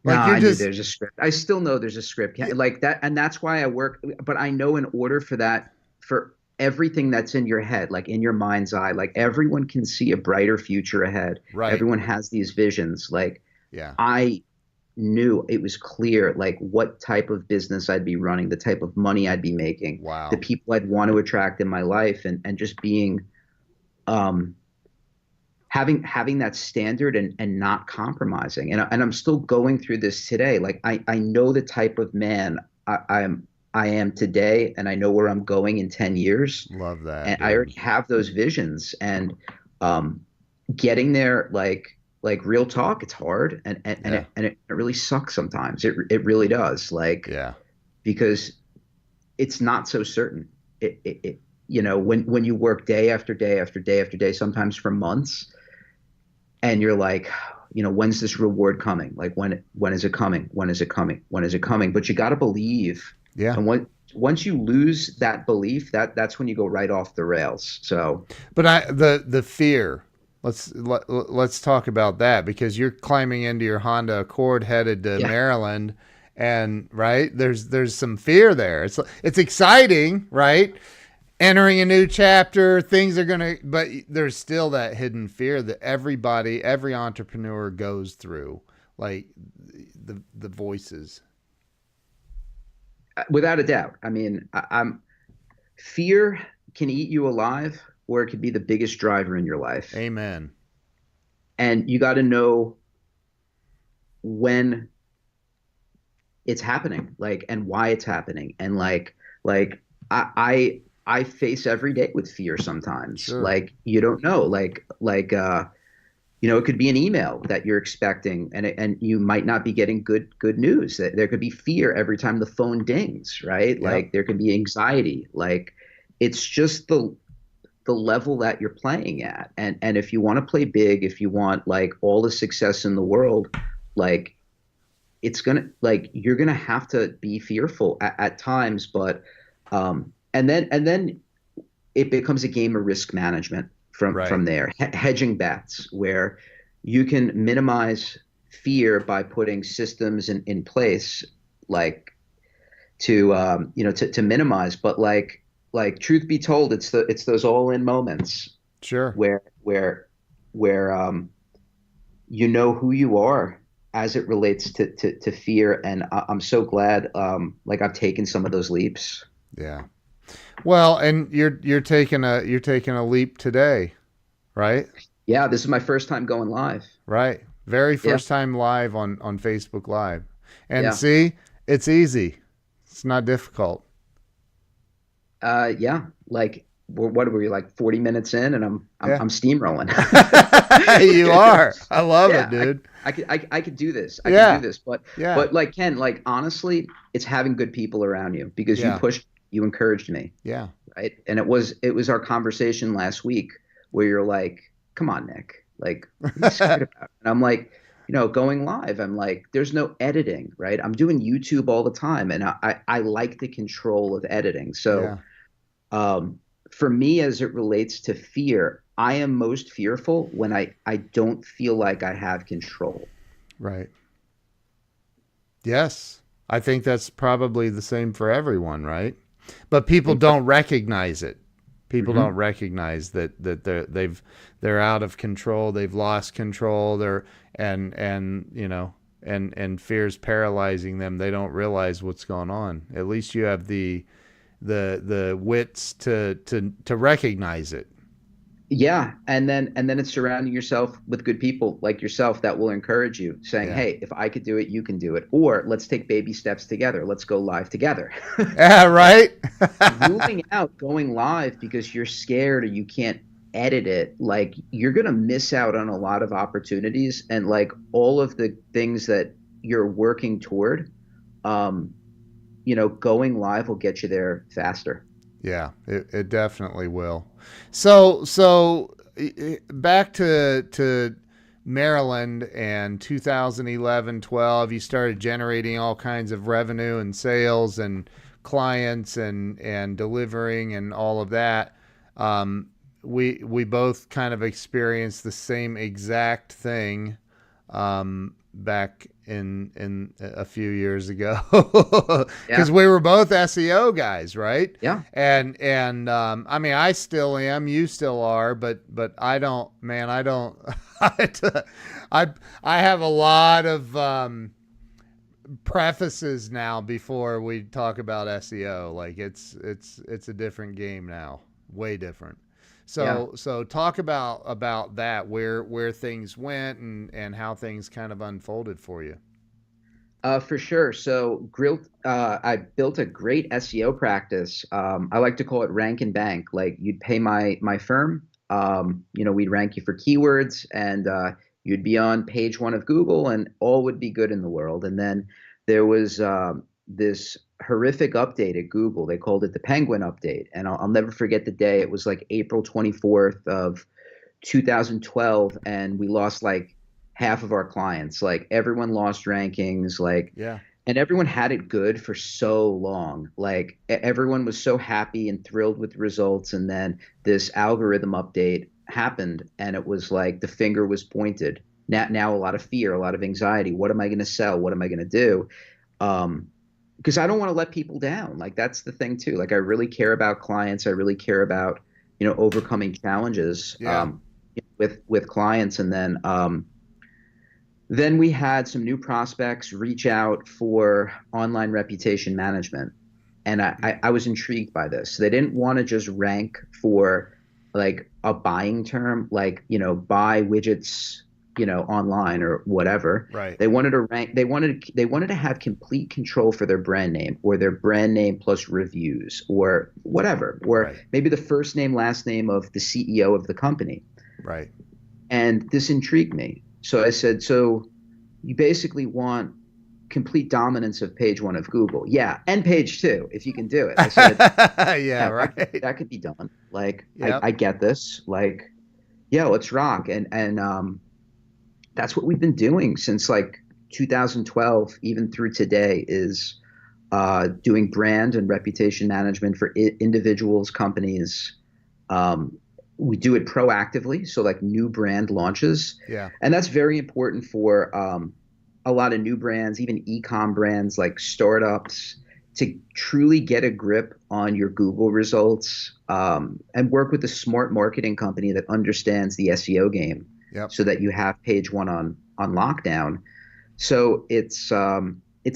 Speaker 2: No,
Speaker 1: Like you're
Speaker 2: I knew
Speaker 1: just
Speaker 2: there's a script. I still know there's a script like that, and that's why I work. But I know in order for that, for everything that's in your head, like in your mind's eye, like everyone can see a brighter future ahead.
Speaker 1: right.
Speaker 2: Everyone has these visions. Like
Speaker 1: Yeah.
Speaker 2: I knew it was clear, like what type of business I'd be running, the type of money I'd be making, the
Speaker 1: Wow.
Speaker 2: people I'd want to attract in my life, and just being um having that standard and not compromising. And I'm still going through this today. Like I know the type of man I am today, and I know where I'm going in 10 years.
Speaker 1: Love that,
Speaker 2: And I
Speaker 1: dude.
Speaker 2: already have those visions. And um getting there, like real talk, it's hard,
Speaker 1: Yeah.
Speaker 2: and it really sucks sometimes. It really does. Like
Speaker 1: Yeah.
Speaker 2: because it's not so certain. When you work day after day after day after day, sometimes for months, and you're like, when's this reward coming? Like when is it coming? When is it coming? When is it coming? But you got to believe.
Speaker 1: Yeah.
Speaker 2: And once you lose that belief, that's when you go right off the rails. So
Speaker 1: But the fear. Let's talk about that because you're climbing into your Honda Accord headed to
Speaker 2: yeah,
Speaker 1: Maryland, and right there's some fear there. It's exciting, right? Entering a new chapter, things are gonna, but there's still that hidden fear that every entrepreneur goes through, like the voices.
Speaker 2: without a doubt. I mean, I'm fear can eat you alive, or it could be the biggest driver in your life.
Speaker 1: Amen.
Speaker 2: And you got to know when it's happening, like, and why it's happening. And like I face every day with fear sometimes.
Speaker 1: Sure.
Speaker 2: Like you don't know, it could be an email that you're expecting, and you might not be getting good news. That there could be fear every time the phone dings, right?
Speaker 1: Yep.
Speaker 2: Like there could be anxiety. Like it's just the level that you're playing at. And if you want to play big, if you want like all the success in the world, like you're gonna have to be fearful at times. But and then it becomes a game of risk management
Speaker 1: Right.
Speaker 2: from there, hedging bets, where you can minimize fear by putting systems in place, like to minimize. But like truth be told, it's those all in moments
Speaker 1: Sure.
Speaker 2: where you know who you are as it relates to fear. And I'm so glad, like I've taken some of those leaps.
Speaker 1: Yeah. Well, and you're taking a leap today, right?
Speaker 2: Yeah, this is my first time going live.
Speaker 1: Right. Very
Speaker 2: Yeah,
Speaker 1: first time live on Facebook Live. And
Speaker 2: yeah,
Speaker 1: see, it's easy. It's not difficult.
Speaker 2: yeah. Like, what were we, like 40 minutes in, and I'm
Speaker 1: Yeah.
Speaker 2: I'm steamrolling.
Speaker 1: You are. I love it,
Speaker 2: Yeah,
Speaker 1: dude.
Speaker 2: I could do this. I can do
Speaker 1: Yeah.
Speaker 2: this. But
Speaker 1: Yeah.
Speaker 2: but like Ken, like honestly, it's having good people around you, because
Speaker 1: Yeah.
Speaker 2: you encouraged me,
Speaker 1: Yeah.
Speaker 2: right? And it was our conversation last week where you're like, "Come on, Nick, like, what are you scared about?" And I'm like, going live, I'm like, there's no editing, right? I'm doing YouTube all the time, and I like the control of editing. So
Speaker 1: Yeah.
Speaker 2: um, for me, as it relates to fear, I am most fearful when I don't feel like I have control.
Speaker 1: Right. Yes. I think that's probably the same for everyone, right? But people don't recognize it. People don't
Speaker 2: Mhm.
Speaker 1: recognize that they're out of control. They've lost control. They're and and fear's paralyzing them. They don't realize what's going on. At least you have the wits to recognize it.
Speaker 2: Yeah, and then it's surrounding yourself with good people like yourself that will encourage you, saying,
Speaker 1: Yeah.
Speaker 2: "Hey, if I could do it, you can do it." Or let's take baby steps together. Let's go live together.
Speaker 1: Yeah. Right.
Speaker 2: Ruling out going live because you're scared or you can't edit it, like you're gonna miss out on a lot of opportunities and like all of the things that you're working toward. Um, going live will get you there faster.
Speaker 1: Yeah, it definitely will. So back to Maryland and 2011, 12, you started generating all kinds of revenue and sales and clients and delivering and all of that. Um, we both kind of experienced the same exact thing back in a few years ago
Speaker 2: Yeah,
Speaker 1: because we were both SEO guys, right?
Speaker 2: yeah.
Speaker 1: And I mean, I still am, you still are, but I don't, man, I don't. I I have a lot of prefaces now before we talk about SEO. Like it's a different game now, way different.
Speaker 2: Yeah.
Speaker 1: So talk about that, where things went and how things kind of unfolded for you.
Speaker 2: For sure. I built a great SEO practice. I like to call it rank and bank. Like you'd pay my firm, we'd rank you for keywords, and you'd be on page one of Google, and all would be good in the world. And then there was this horrific update at Google. They called it the Penguin update, and I'll never forget the day. It was like April 24th of 2012, and we lost like half of our clients. Like everyone lost rankings, like,
Speaker 1: Yeah.
Speaker 2: and everyone had it good for so long. Like everyone was so happy and thrilled with the results, and then this algorithm update happened, and it was like the finger was pointed. Now a lot of fear, a lot of anxiety. What am I going to sell? What am I going to do? Um, because I don't want to let people down. Like that's the thing too. Like I really care about clients. I really care about overcoming challenges
Speaker 1: Yeah.
Speaker 2: with clients, and then we had some new prospects reach out for online reputation management, and I was intrigued by this. They didn't want to just rank for like a buying term, like buy widgets, online or whatever.
Speaker 1: Right.
Speaker 2: They wanted to rank. They wanted to have complete control for their brand name or their brand name plus reviews or whatever, or
Speaker 1: Right.
Speaker 2: maybe the first name last name of the CEO of the company.
Speaker 1: Right.
Speaker 2: And this intrigued me. So I said, so you basically want complete dominance of page one of Google. Yeah. And page two, if you can do it. I said,
Speaker 1: Yeah.
Speaker 2: yeah,
Speaker 1: Right.
Speaker 2: that could be done. Like, I
Speaker 1: Yep.
Speaker 2: get this. Like, yeah, let's rock. And that's what we've been doing since like 2012, even through today, is doing brand and reputation management for individuals, companies. Um, we do it proactively, so like new brand launches,
Speaker 1: Yeah.
Speaker 2: and that's very important for a lot of new brands, even e-com brands like startups, to truly get a grip on your Google results and work with a smart marketing company that understands the SEO game,
Speaker 1: Yep.
Speaker 2: so that you have page one on lockdown. So it's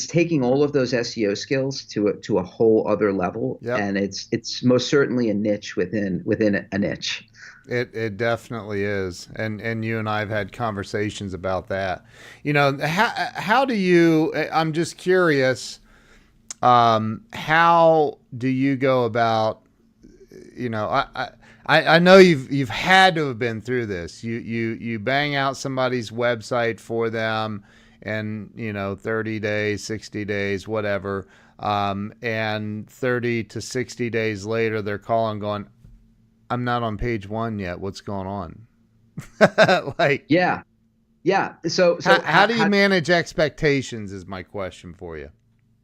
Speaker 2: taking all of those SEO skills to a whole other level,
Speaker 1: Yep.
Speaker 2: and it's most certainly a niche within a niche.
Speaker 1: It definitely is, and you and I have had conversations about that. How do you? I'm just curious. How do you go about? I know you've had to have been through this. You bang out somebody's website for them, and 30 days, 60 days, whatever. And 30 to 60 days later, they're calling, going, "I'm not on page one yet. What's going on?" Like,
Speaker 2: Yeah. Yeah. So
Speaker 1: How do you manage expectations is my question for you.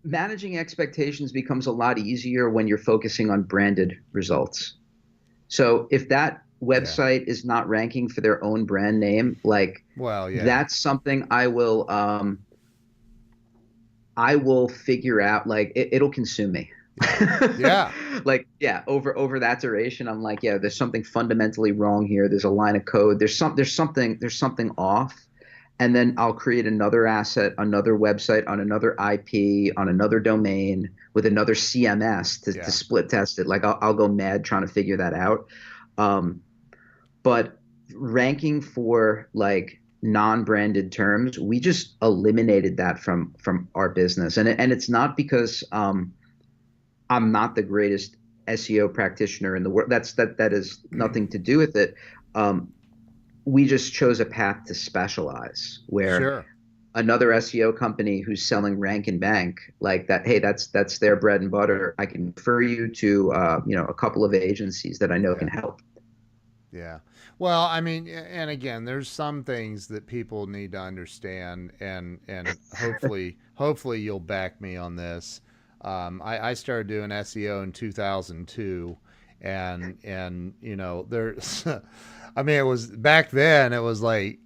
Speaker 2: managing expectations becomes a lot easier when you're focusing on branded results. So if that
Speaker 1: Yeah.
Speaker 2: website is not ranking for their own brand name, like
Speaker 1: Well, yeah.
Speaker 2: that's something I will figure out. Like it'll consume me.
Speaker 1: Yeah.
Speaker 2: Like yeah, over that duration, I'm like, yeah, there's something fundamentally wrong here. There's a line of code. There's something off. And then I'll create another asset, another website on another IP, on another domain with another CMS to
Speaker 1: Yeah.
Speaker 2: split test it. Like I'll go mad trying to figure that out. Um, but ranking for like non-branded terms, we just eliminated that from our business. And it's not because I'm not the greatest SEO practitioner in the world. That has nothing to do with it. Um, we just chose a path to specialize where
Speaker 1: Sure.
Speaker 2: another SEO company who's selling rank and bank like that, hey, that's their bread and butter. I can refer you to a couple of agencies that I know can
Speaker 1: Yeah.
Speaker 2: help.
Speaker 1: Yeah. Well, I mean, and again, there's some things that people need to understand, and hopefully you'll back me on this. I started doing SEO in 2002, and there's, I mean, it was back then. It was like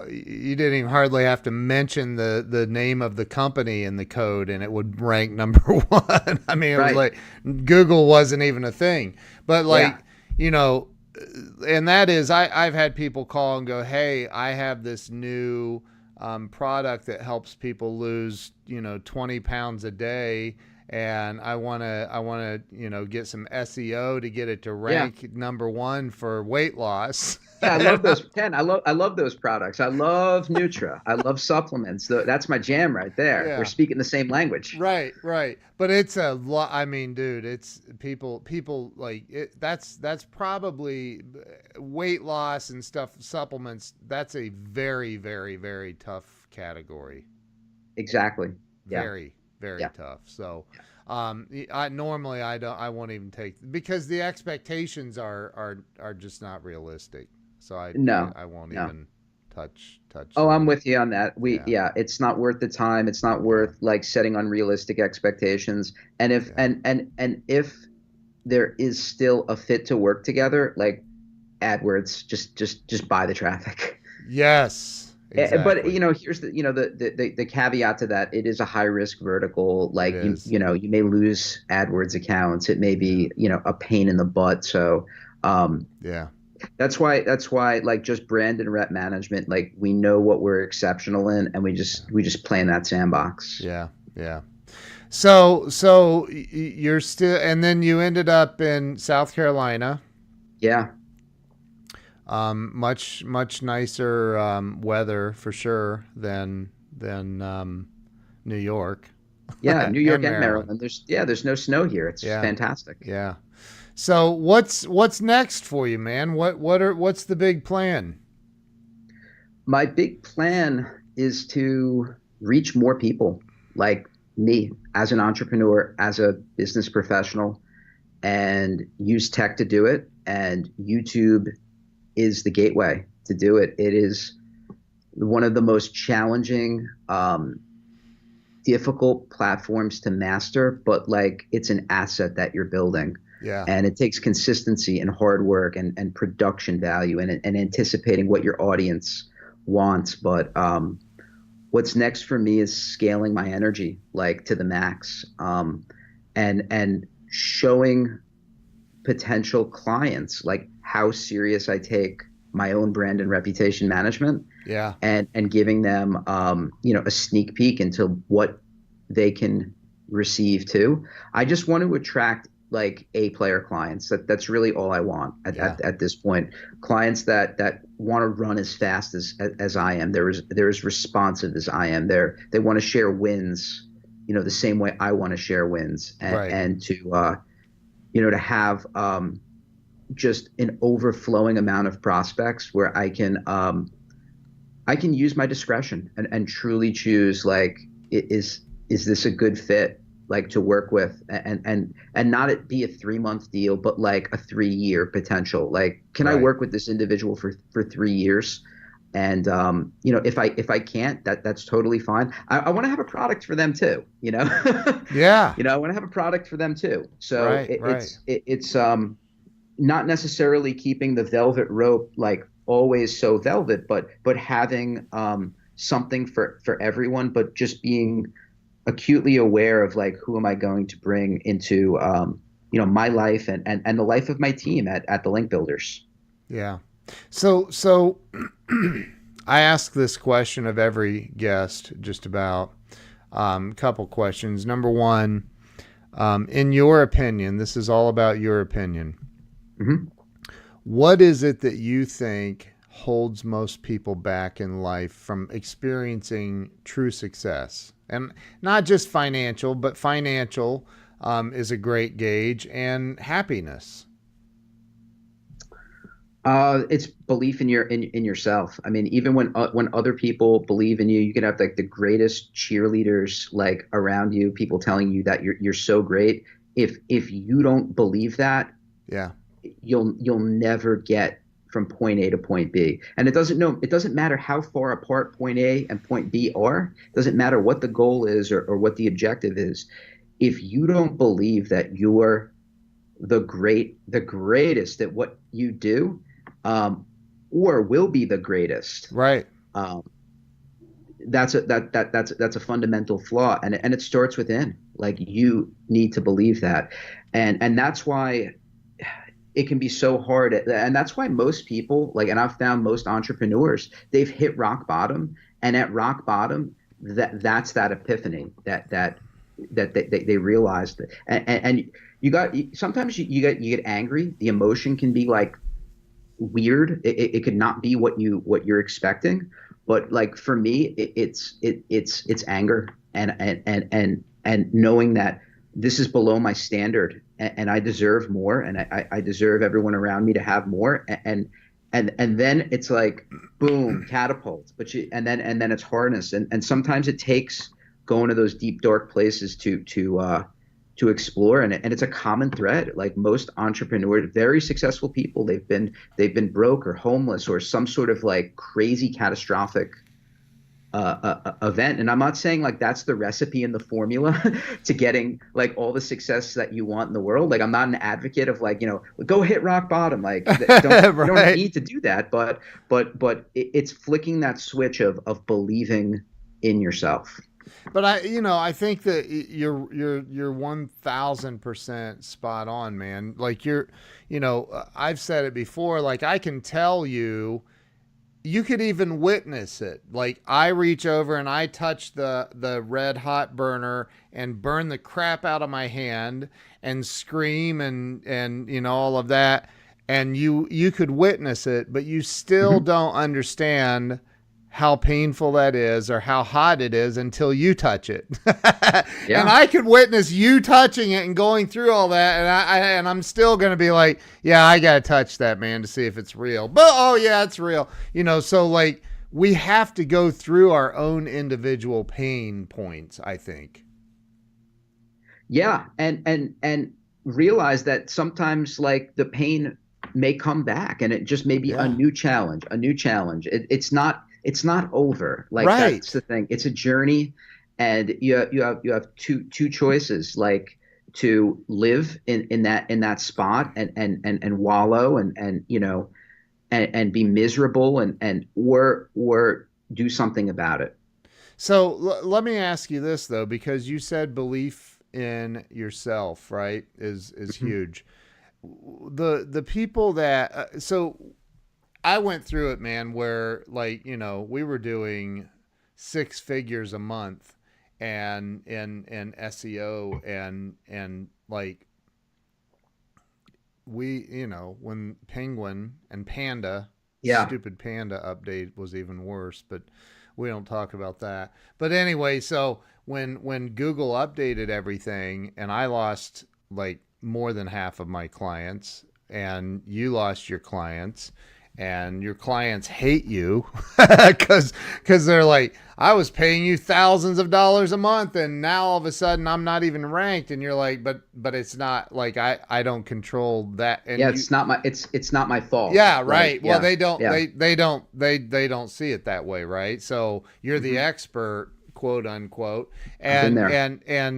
Speaker 1: you didn't even hardly have to mention the name of the company in the code, and it would rank number one. I mean, it was
Speaker 2: Right.
Speaker 1: like Google wasn't even a thing, but
Speaker 2: Yeah.
Speaker 1: like you know and that is I've had people call and go, hey, I have this new product that helps people lose 20 pounds a day, and I want to get some SEO to get it to
Speaker 2: Yeah.
Speaker 1: rank number one for weight loss.
Speaker 2: Yeah, I love those. Ken, I love those products. I love Nutra. I love supplements. That's my jam right there. We're
Speaker 1: Yeah.
Speaker 2: speaking the same language.
Speaker 1: Right, right. But it's a lot. I mean, dude, it's people like it. That's probably weight loss and stuff, supplements. That's a very, very, very tough category.
Speaker 2: Exactly. Yeah.
Speaker 1: Very, very
Speaker 2: Yeah.
Speaker 1: tough. So, I normally I won't even take because the expectations are just not realistic. So
Speaker 2: No.
Speaker 1: I won't
Speaker 2: No.
Speaker 1: even touch
Speaker 2: Oh, I'm
Speaker 1: them.
Speaker 2: with you on that.
Speaker 1: Yeah,
Speaker 2: Yeah, it's not worth the time. It's not
Speaker 1: yeah,
Speaker 2: worth like setting unrealistic expectations. And if
Speaker 1: yeah.
Speaker 2: and if there is still a fit to work together, like AdWords, just buy the traffic.
Speaker 1: Yes,
Speaker 2: But
Speaker 1: exactly.
Speaker 2: here's the caveat to that. It is a high risk vertical.
Speaker 1: It
Speaker 2: Like you
Speaker 1: is.
Speaker 2: you know you may lose AdWords accounts. It may
Speaker 1: Yeah,
Speaker 2: be a pain in the butt. So um,
Speaker 1: yeah.
Speaker 2: that's why like just brand and rep management. Like we know what we're exceptional in, and we just play in that sandbox.
Speaker 1: Yeah, yeah. So you're still, and then you ended up in South Carolina.
Speaker 2: Yeah,
Speaker 1: Much nicer weather for sure than New York
Speaker 2: yeah. New York
Speaker 1: and
Speaker 2: and
Speaker 1: Maryland.
Speaker 2: Maryland. There's no snow here. It's
Speaker 1: Yeah,
Speaker 2: fantastic.
Speaker 1: yeah. So what's next for you, man? What's the big plan?
Speaker 2: My big plan is to reach more people like me as an entrepreneur, as a business professional, and use tech to do it. And YouTube is the gateway to do it. It is one of the most challenging, difficult platforms to master, but like it's an asset that you're building.
Speaker 1: Yeah,
Speaker 2: And it takes consistency and hard work and production value and anticipating what your audience wants. But what's next for me is scaling my energy like to the max, and showing potential clients like how serious I take my own brand and reputation management,
Speaker 1: yeah,
Speaker 2: and giving them a sneak peek into what they can receive too. I just want to attract like A player clients. That's really all I want
Speaker 1: yeah.
Speaker 2: at this point. Clients that want to run as fast as I am. They're as responsive as I am. They want to share wins, the same way I want to share wins,
Speaker 1: Right.
Speaker 2: and to have just an overflowing amount of prospects where I can use my discretion and truly choose like is this a good fit like to work with, and not it be a 3 month deal but like a 3 year potential. Like can I
Speaker 1: Right.
Speaker 2: work with this individual for 3 years? And if I can't, that's totally fine. I want to have a product for them too.
Speaker 1: Yeah.
Speaker 2: I want to have a product for them too. So
Speaker 1: Right. Right.
Speaker 2: it's not necessarily keeping the velvet rope like always so velvet, but having something for everyone, but just being acutely aware of like who am I going to bring into my life and the life of my team at the Link Builders.
Speaker 1: Yeah. So I ask this question of every guest, just about couple questions. Number one, in your opinion, this is all about your opinion.
Speaker 2: Mhm.
Speaker 1: What is it that you think holds most people back in life from experiencing true success? And not just financial, but financial is a great gauge, and happiness.
Speaker 2: It's belief in yourself. I mean, even when other people believe in you, you can have like the greatest cheerleaders like around you, people telling you that you're so great. If you don't believe that,
Speaker 1: Yeah.
Speaker 2: you'll never get from point A to point B. And it doesn't matter how far apart point A and point B are. It doesn't matter what the goal is or what the objective is. If you don't believe that you're the greatest at what you do, um, or will be the greatest,
Speaker 1: Right.
Speaker 2: um, that's a fundamental flaw, and it starts within. Like you need to believe that, and that's why it can be so hard. And that's why most people like, and I've found most entrepreneurs, they've hit rock bottom, and at rock bottom, that's that epiphany that they realize that, and you got sometimes you get angry. The emotion can be like weird. It could not be what you're expecting. But like for me, it's anger and knowing that this is below my standard and I deserve more and I deserve everyone around me to have more and then it's like boom catapult. But you and then it's hardness and sometimes it takes going to those deep dark places to explore and it's a common thread. Like most entrepreneurs, very successful people, they've been broke or homeless or some sort of like crazy catastrophic event. And I'm not saying like that's the recipe and the formula to getting like all the success that you want in the world. Like I'm not an advocate of like go hit rock bottom. Like don't you don't
Speaker 1: Right.
Speaker 2: need to do that. But it's flicking that switch of believing in yourself.
Speaker 1: But I think that you're 1,000% spot on, man. Like I've said it before. Like I can tell you, you could even witness it. Like I reach over and I touch the red hot burner and burn the crap out of my hand and scream and all of that. And you could witness it, but you still
Speaker 2: Mhm.
Speaker 1: don't understand how painful that is or how hot it is until you touch it. And
Speaker 2: Yeah.
Speaker 1: I could witness you touching it and going through all that, and I'm still gonna be like, yeah, I gotta touch that, man, to see if it's real. But oh yeah, it's real. So like we have to go through our own individual pain points, I think.
Speaker 2: Yeah, and realize that sometimes like the pain may come back and it just may be a
Speaker 1: Yeah.
Speaker 2: new challenge, a new challenge. It's not over. Like that's
Speaker 1: Right.
Speaker 2: the thing. It's a journey and you have two choices like to live in that spot and wallow and be miserable and or do something about it.
Speaker 1: So let me ask you this though, because you said belief in yourself, right, is
Speaker 2: Mhm.
Speaker 1: huge. The people that so I went through it, man, where like we were doing six figures a month and in SEO and like we when Penguin and Panda,
Speaker 2: Yeah.
Speaker 1: stupid Panda update was even worse, but we don't talk about that. But anyway, so when Google updated everything and I lost like more than half of my clients and you lost your clients and your clients hate you because they're like, I was paying you thousands of dollars a month, and now all of a sudden I'm not even ranked, and you're like, but it's not like I don't control that, and
Speaker 2: Yeah,
Speaker 1: you,
Speaker 2: it's not my fault.
Speaker 1: yeah,
Speaker 2: Like,
Speaker 1: right. Well,
Speaker 2: yeah,
Speaker 1: they don't
Speaker 2: yeah.
Speaker 1: they don't see it that way, right? So you're the
Speaker 2: Hmm.
Speaker 1: expert, quote unquote,
Speaker 2: I've been
Speaker 1: and
Speaker 2: there.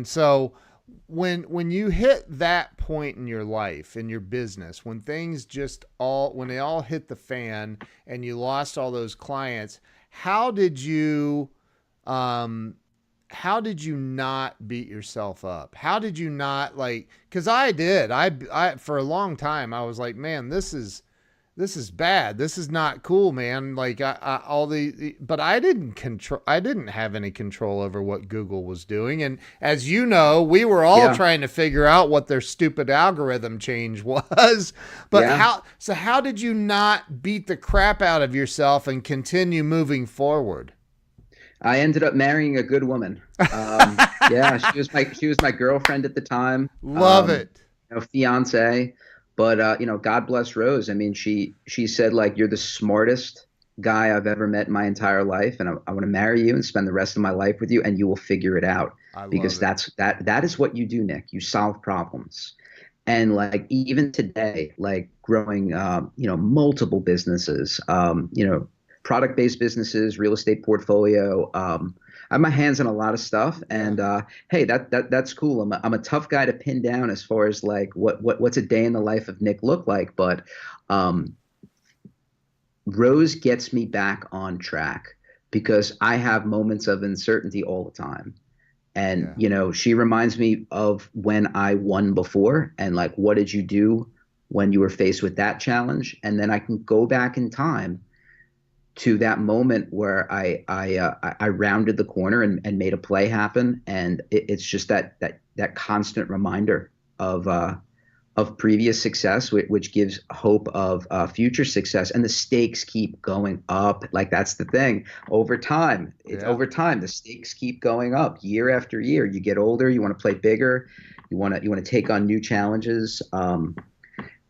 Speaker 1: so when you hit that point in your life, in your business, when things just all when they all hit the fan and you lost all those clients, how did you um how did you not beat yourself up? How did you not, like, cuz I did. I for a long time I was like, man, this is bad. This is not cool, man. Like I all but I didn't control. I didn't have any control over what Google was doing. And as you know, we were all
Speaker 2: Yeah,
Speaker 1: trying to figure out what their stupid algorithm change was. But
Speaker 2: yeah.
Speaker 1: how did you not beat the crap out of yourself and continue moving forward?
Speaker 2: I ended up marrying a good woman. Yeah, she was my girlfriend at the time.
Speaker 1: Love it.
Speaker 2: Fiance. But God bless Rose. I mean, she said like you're the smartest guy I've ever met in my entire life, and I want to marry you and spend the rest of my life with you, and you will figure it out
Speaker 1: I
Speaker 2: because
Speaker 1: love it.
Speaker 2: that is what you do, Nick. You solve problems. And like even today, like growing, multiple businesses, product-based businesses, real estate portfolio. I have my hands on a lot of stuff,
Speaker 1: Yeah.
Speaker 2: and hey, that's cool. I'm a tough guy to pin down as far as like what's a day in the life of Nick look like, but um, Rose gets me back on track because I have moments of uncertainty all the time. And,
Speaker 1: Yeah.
Speaker 2: she reminds me of when I won before and like, what did you do when you were faced with that challenge? And then I can go back in time to that moment where I rounded the corner and made a play happen. And it's just that constant reminder of, previous success, which gives hope of future success. And the stakes keep going up. Like that's the thing. Over time, it's
Speaker 1: Yeah.
Speaker 2: over time. The stakes keep going up year after year. You get older. You want to play bigger. You want to take on new challenges.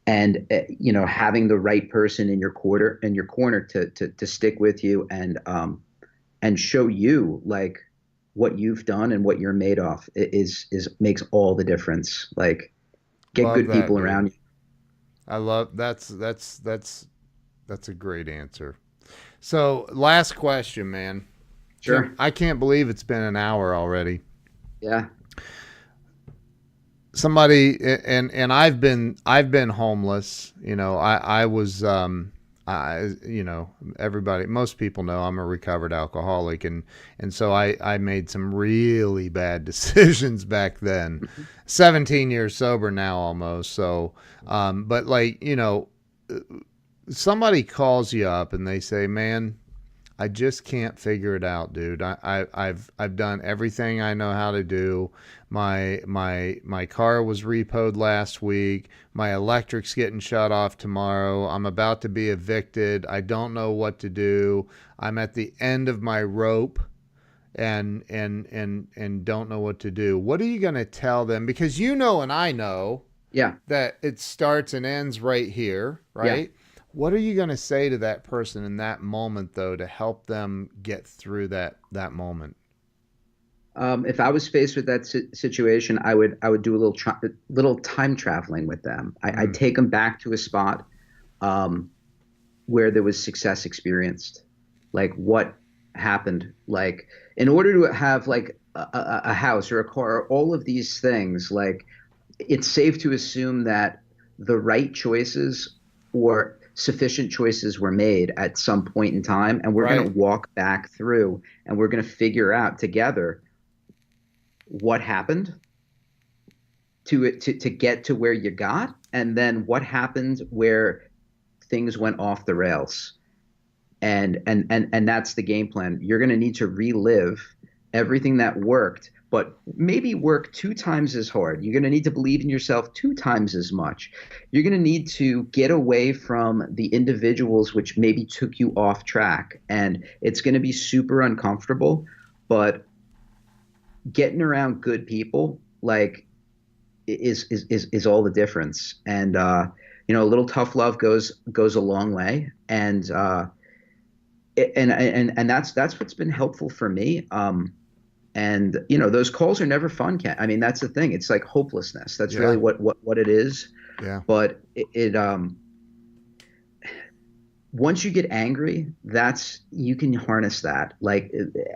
Speaker 2: And having the right person in your corner to stick with you and show you like what you've done and what you're made of is makes all the difference. Like get
Speaker 1: Love
Speaker 2: good
Speaker 1: that,
Speaker 2: people
Speaker 1: dude.
Speaker 2: around you.
Speaker 1: I love that's a great answer. So, last question, man.
Speaker 2: Sure.
Speaker 1: I can't believe it's been an hour already.
Speaker 2: Yeah.
Speaker 1: Somebody, and I've been homeless. I was everybody, most people know I'm a recovered alcoholic, and so I made some really bad decisions back then. 17 years sober now almost. So, but like, somebody calls you up and they say, man, I just can't figure it out, dude. I've done everything I know how to do. My car was repoed last week. My electric's getting shut off tomorrow. I'm about to be evicted. I don't know what to do. I'm at the end of my rope and don't know what to do. What are you going to tell them? Because and I know
Speaker 2: Yeah.
Speaker 1: that it starts and ends right here,
Speaker 2: Yeah.
Speaker 1: right? What are you going to say to that person in that moment, though, to help them get through that moment?
Speaker 2: If I was faced with that situation, I would do a little time traveling with them. I'd
Speaker 1: Mm,
Speaker 2: take them back to a spot um, where there was success experienced. Like what happened? Like in order to have like a house or a car or all of these things, like it's safe to assume that the right choices or sufficient choices were made at some point in time, and we're going
Speaker 1: right.
Speaker 2: to walk back through and we're going to figure out together what happened to get to where you got, and then what happened where things went off the rails. And that's the game plan. You're going to need to relive everything that worked, but maybe work two times as hard. You're going to need to believe in yourself two times as much. You're going to need to get away from the individuals which maybe took you off track, and it's going to be super uncomfortable, but getting around good people like is all the difference. And a little tough love goes a long way, and that's what's been helpful for me. And those calls are never fun, Ken. I mean, that's the thing. It's like hopelessness. That's really
Speaker 1: Yeah.
Speaker 2: what it is.
Speaker 1: Yeah.
Speaker 2: But once you get angry, that's you can harness that. Like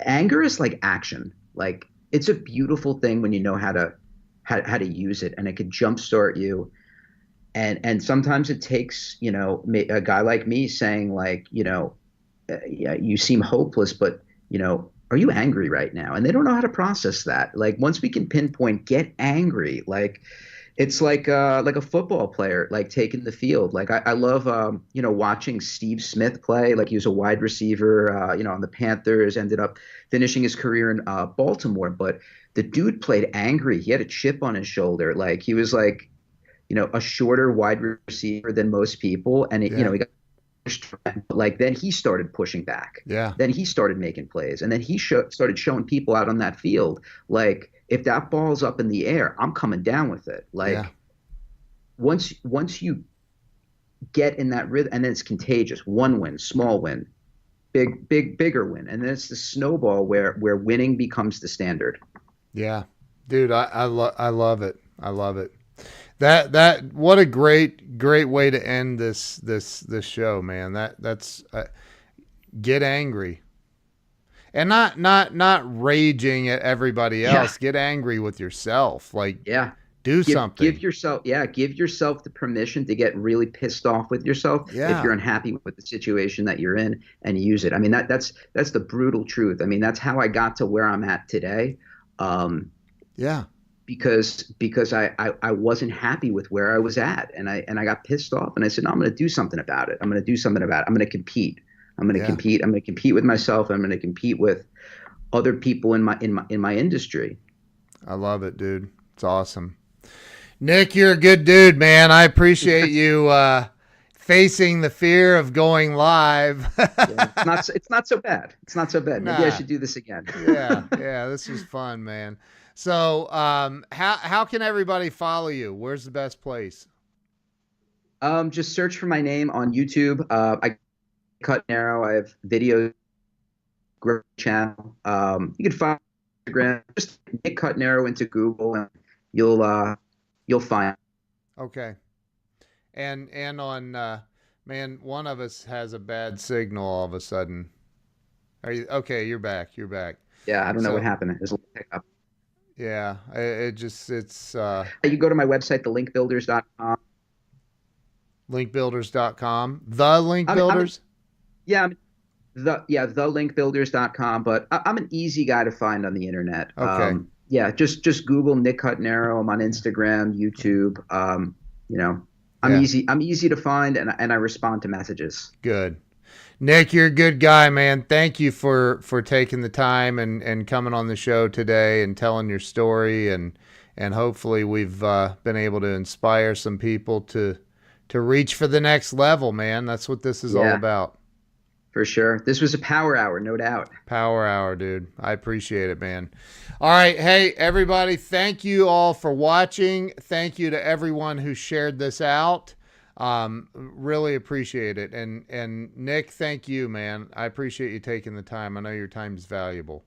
Speaker 2: anger is like action. Like it's a beautiful thing when you know how to use it, and it could jumpstart you. And sometimes it takes a guy like me saying like yeah, you seem hopeless, but are you angry right now? And they don't know how to process that. Like once we can pinpoint, get angry. Like it's like a football player like taking the field. Like I love watching Steve Smith play. Like he was a wide receiver, on the Panthers. Ended up finishing his career in Baltimore, but the dude played angry. He had a chip on his shoulder. Like he was like a shorter wide receiver than most people, and
Speaker 1: Yeah.
Speaker 2: he got pushed. Like then he started pushing back.
Speaker 1: Yeah.
Speaker 2: Then he started making plays, and then he started showing people out on that field like if that ball's up in the air, I'm coming down with it.
Speaker 1: Yeah.
Speaker 2: Like once you get in that rhythm, and then it's contagious. One win, small win, bigger win, and then it's the snowball where winning becomes the standard.
Speaker 1: Yeah. Dude, I love it. I love it. That what a great way to end this show, man. That's get angry. And not raging at everybody
Speaker 2: Yeah,
Speaker 1: else. Get angry with yourself. Like
Speaker 2: yeah.
Speaker 1: do
Speaker 2: Give
Speaker 1: something.
Speaker 2: yourself, yeah, give yourself the permission to get really pissed off with yourself if
Speaker 1: Yeah.
Speaker 2: you're unhappy with the situation that you're in, and use it. I mean that's the brutal truth. I mean that's how I got to where I'm at today. Um,
Speaker 1: Yeah.
Speaker 2: because I wasn't happy with where I was at, and I got pissed off, and I said, no, I'm going to do something about it. I'm going to do something about it. I'm going to compete. I'm going to
Speaker 1: Yeah.
Speaker 2: compete. I'm going to compete with myself. I'm going to compete with other people in my industry.
Speaker 1: I love it, dude. It's awesome. Nick, you're a good dude, man. I appreciate you facing the fear of going live.
Speaker 2: Yeah, it's not so bad. It's not so bad. Maybe I
Speaker 1: Nah.
Speaker 2: should do this again.
Speaker 1: Yeah, yeah, this was fun, man. So, how can everybody follow you? Where's the best place?
Speaker 2: Just search for my name on YouTube. I cut narrow. I have video great channel. You can find Instagram. Just Nick Cuttonaro into Google, and you'll find.
Speaker 1: Okay, and on man, one of us has a bad signal all of a sudden. Are you okay? You're back. You're back.
Speaker 2: Yeah, I don't know what
Speaker 1: So,
Speaker 2: happened. There's a little hiccup.
Speaker 1: yeah, it just it's
Speaker 2: You go to my website, thelinkbuilders.com.
Speaker 1: linkbuilders.com. The link
Speaker 2: I'm
Speaker 1: builders.
Speaker 2: yeah, thelinkbuilders.com. But I'm an easy guy to find on the internet.
Speaker 1: Okay,
Speaker 2: Yeah, just Google Nick Cuttonaro. I'm on Instagram, YouTube. You know,
Speaker 1: yeah,
Speaker 2: I'm easy to find, and I respond to messages.
Speaker 1: good. Nick, you're a good guy, man. Thank you for taking the time and coming on the show today and telling your story and hopefully we've been able to inspire some people to reach for the next level, man. That's what this is all
Speaker 2: Yeah,
Speaker 1: about.
Speaker 2: for sure. This was a power hour, no doubt.
Speaker 1: Power hour, dude. I appreciate it, man. All right, hey everybody, thank you all for watching. Thank you to everyone who shared this out. Really appreciate it. And Nick, thank you, man. I appreciate you taking the time. I know your time is valuable.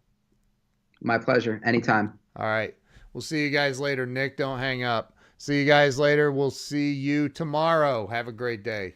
Speaker 2: My pleasure. Anytime.
Speaker 1: All right. We'll see you guys later. Nick, don't hang up. See you guys later. We'll see you tomorrow. Have a great day.